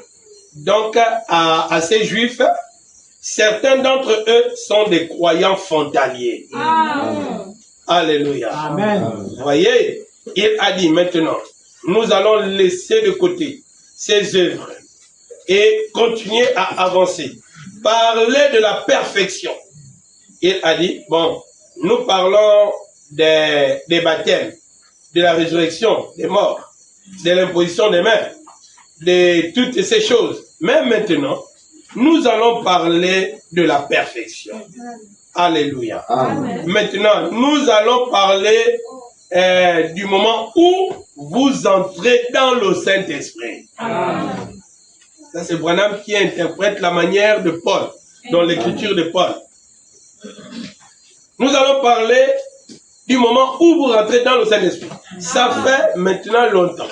donc à ces Juifs, certains d'entre eux sont des croyants frontaliers. Alléluia. Amen. Vous voyez, il a dit maintenant, nous allons laisser de côté ces œuvres et continuer à avancer. Parler de la perfection. Il a dit, bon, nous parlons des baptêmes, de la résurrection des morts, de l'imposition des mains, de toutes ces choses. Mais maintenant, nous allons parler de la perfection. Alléluia. Amen. Maintenant, nous allons parler du moment où vous entrez dans le Saint-Esprit. Ça, c'est Branham qui interprète la manière de Paul, dans l'écriture de Paul. Nous allons parler du moment où vous rentrez dans le Saint-Esprit. Ça fait maintenant longtemps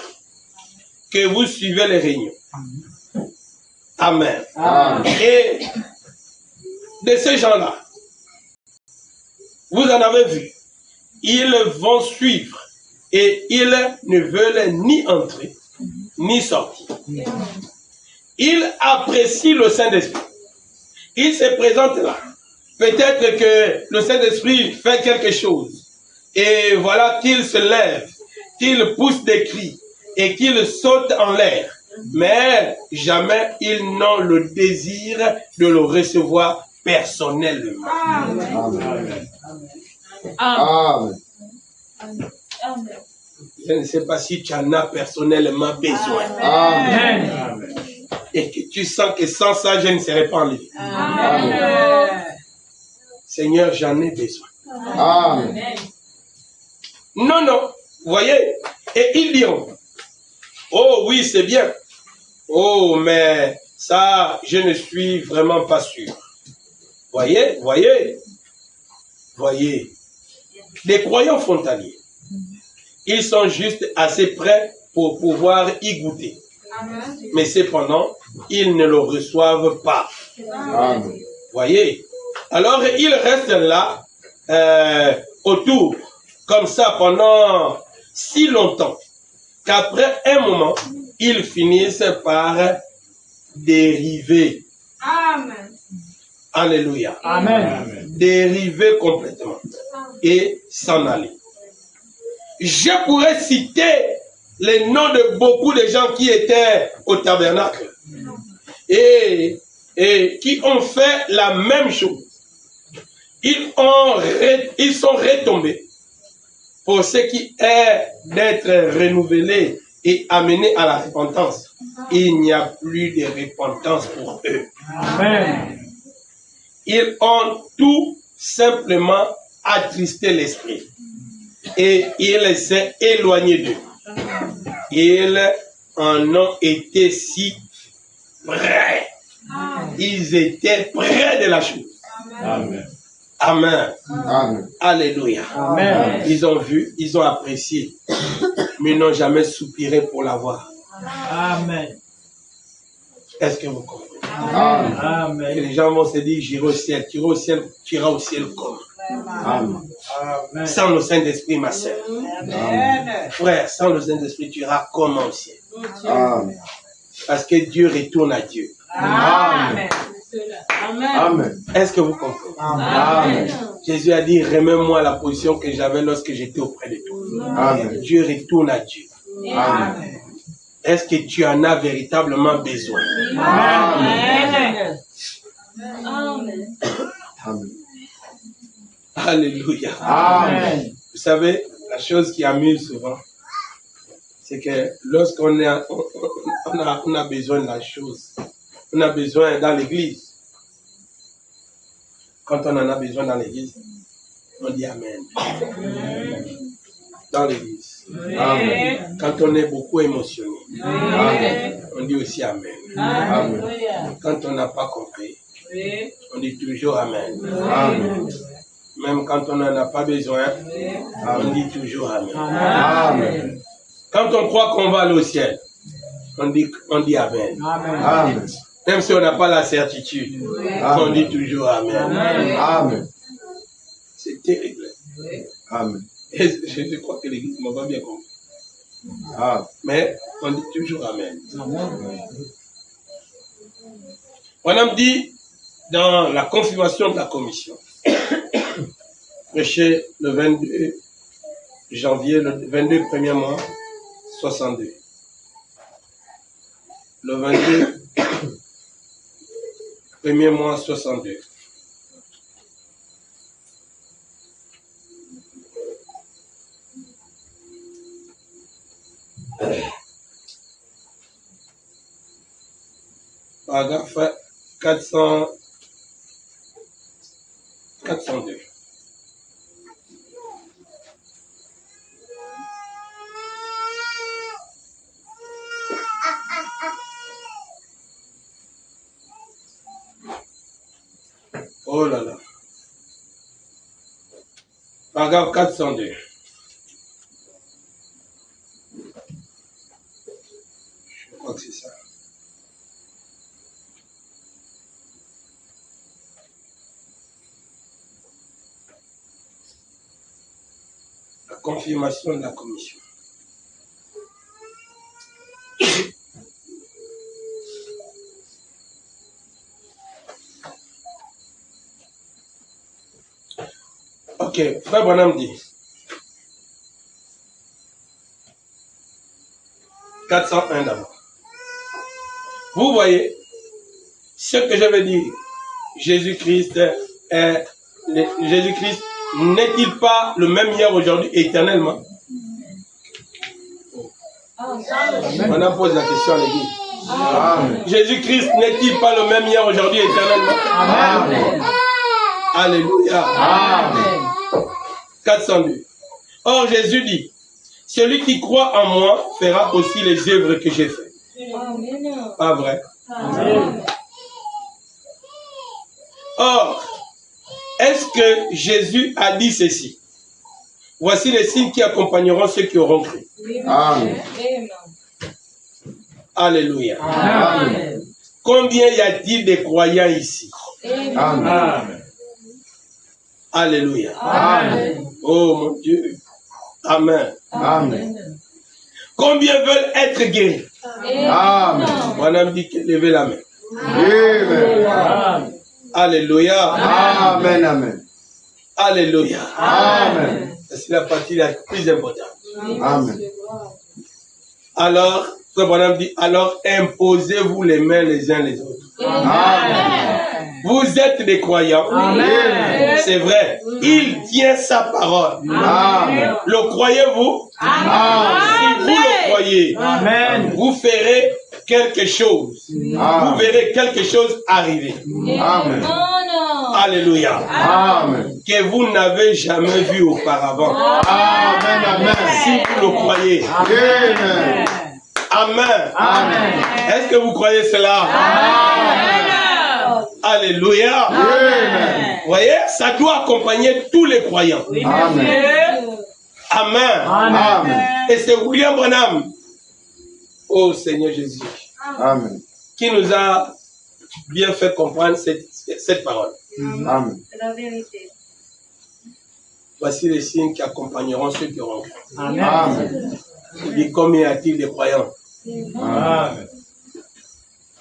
que vous suivez les réunions. Amen. Et de ces gens-là, vous en avez vu, ils vont suivre et ils ne veulent ni entrer, ni sortir. Ils apprécient le Saint-Esprit. Ils se présentent là. Peut-être que le Saint-Esprit fait quelque chose. Et voilà qu'il se lève, qu'il pousse des cris et qu'il saute en l'air. Mais jamais ils n'ont le désir de le recevoir personnellement. Amen. Amen. Amen. Je ne sais pas si tu en as personnellement besoin. Amen. Amen. Et que tu sens que sans ça, je ne serai pas enlevé. Amen. Seigneur, j'en ai besoin. Amen. Non, non. Vous voyez? Et ils diront, oh oui, c'est bien. Oh, mais ça, je ne suis vraiment pas sûr. Voyez, voyez, voyez. Les croyants frontaliers, ils sont juste assez prêts pour pouvoir y goûter. Mais cependant, ils ne le reçoivent pas. Amen. Voyez? Alors, ils restent là, autour, comme ça, pendant si longtemps, qu'après un moment, ils finissent par dériver. Amen. Alléluia. Amen. Dériver complètement et s'en aller. Je pourrais citer les noms de beaucoup de gens qui étaient au tabernacle et qui ont fait la même chose. Ils sont retombés pour ce qui est d'être renouvelés et amenés à la repentance. Il n'y a plus de repentance pour eux. Amen. Ils ont tout simplement attristé l'esprit. Et il s'est éloigné d'eux. Ils en ont été si près. Ils étaient près de la chose. Amen. Amen. Amen. Alléluia. Amen. Ils ont vu, ils ont apprécié, mais n'ont jamais soupiré pour l'avoir. Amen. Est-ce que vous comprenez? Amen. Et Amen. les gens vont se dire, j'irai au ciel. Tu iras au ciel, tu iras au ciel comme? Amen. Amen. Sans le Saint-Esprit, ma sœur. Amen. Frère, sans le Saint-Esprit, tu iras comment au ciel? Amen. Parce que Dieu retourne à Dieu. Amen. Amen. Est-ce que vous comprenez? Amen. Jésus a dit, remets-moi la position que j'avais lorsque j'étais auprès de toi. Amen. Dieu retourne à Dieu. Amen. Est-ce que tu en as véritablement besoin? Amen. Amen. Amen. Alléluia. Amen. Vous savez, la chose qui amuse souvent, c'est que lorsqu'on a besoin de la chose, on a besoin dans l'église. Quand on en a besoin dans l'église, on dit Amen. Dans l'église. Amen. Quand on est beaucoup émotionné, Amen. on dit aussi Amen. Amen. Quand on n'a pas compris, on dit toujours Amen. Amen. Même quand on n'en a pas besoin, on dit toujours Amen. Amen. Quand on croit qu'on va aller au ciel, on dit Amen. Amen. Même si on n'a pas la certitude, on dit toujours Amen. Amen. C'est terrible. Amen. Et je crois que l'Église m'a pas bien compris. Amen. Mais on dit toujours Amen. On a dit dans la confirmation de la commission, prêché le 22 janvier, le 22 premier mois, 62. Le 22 premier mois, 62. Paragraphe 402. Oh là là. Paragraphe 402. Je crois que c'est ça. La confirmation de la commission. Ok, Frère Branham dit 401 d'abord. Vous voyez ce que je veux dire. Jésus-Christ n'est-il pas le même hier, aujourd'hui, éternellement? On a posé la question à l'église. Amen. Jésus-Christ n'est-il pas le même hier, aujourd'hui, éternellement? Amen. Alléluia. Amen. 402. Or, Jésus dit, celui qui croit en moi fera aussi les œuvres que j'ai faites. Pas vrai? Amen. Or, est-ce que Jésus a dit ceci? Voici les signes qui accompagneront ceux qui auront cru. Amen. Alléluia. Amen. Combien y a-t-il de croyants ici? Amen. Amen. Alléluia. Amen. Oh mon Dieu. Amen. Amen. Combien veulent être guéris? Amen. Madame dit que levez la main. Amen. Amen. Alléluia. Amen. Amen. Alléluia. Amen. C'est la partie la plus importante. Amen. Alors, Frère Branham dit, alors imposez-vous les mains les uns les autres. Amen. Vous êtes des croyants. Amen. C'est vrai. Il tient sa parole. Amen. Le croyez-vous? Si vous le croyez, Amen. vous ferez quelque chose. Vous Amen. verrez quelque chose arriver. Amen. Alléluia. Amen. Que vous n'avez jamais vu auparavant. Amen. Amen. Si vous le croyez. Amen. Amen. Amen. Est-ce que vous croyez cela? Alléluia. Amen. Vous voyez, ça doit accompagner tous les croyants. Amen. Amen. Amen. Et c'est William Branham, oh Seigneur Jésus, Amen. qui nous a bien fait comprendre cette parole. Amen. C'est la vérité. Voici les signes qui accompagneront ceux qui auront cru. Amen. Amen. Il dit combien y a-t-il de croyants? Amen.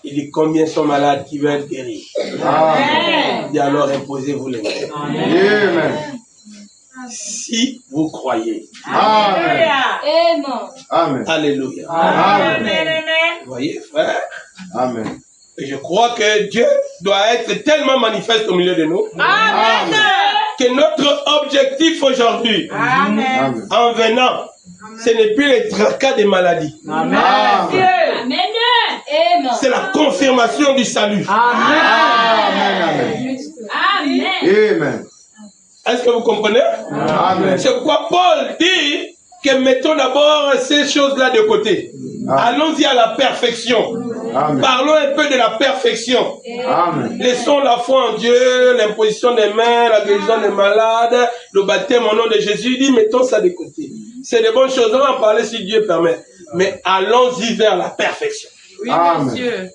Il dit combien sont malades qui veulent être guéris? Amen. Il dit alors imposez-vous les mains. Amen. Si vous croyez. Amen. Amen. Alléluia. Amen. Vous voyez, frère? Amen. Et je crois que Dieu doit être tellement manifeste au milieu de nous. Amen. Que notre objectif aujourd'hui, Amen. en venant, ce n'est plus les tracas des maladies. Amen. C'est la confirmation du salut. Amen. Amen. Amen. Est-ce que vous comprenez? Amen. C'est pourquoi Paul dit que mettons d'abord ces choses-là de côté. Allons-y à la perfection. Amen. Parlons un peu de la perfection. Amen. Laissons la foi en Dieu, l'imposition des mains, la guérison des malades, le baptême au nom de Jésus. Il dit, mettons ça de côté. C'est de bonnes choses. On va en parler si Dieu permet. Mais allons-y vers la perfection. Oui, Amen. monsieur.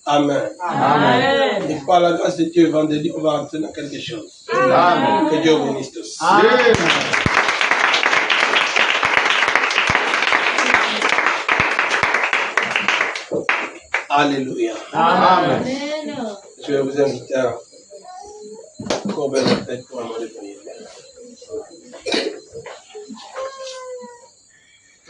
Amen. Amen. Et par la grâce de Dieu, vendredi, on va rentrer dans quelque chose. Amen. Que Dieu vous bénisse tous. Amen. Alléluia. Amen. Je vais vous inviter à courber la tête pour un moment de prière.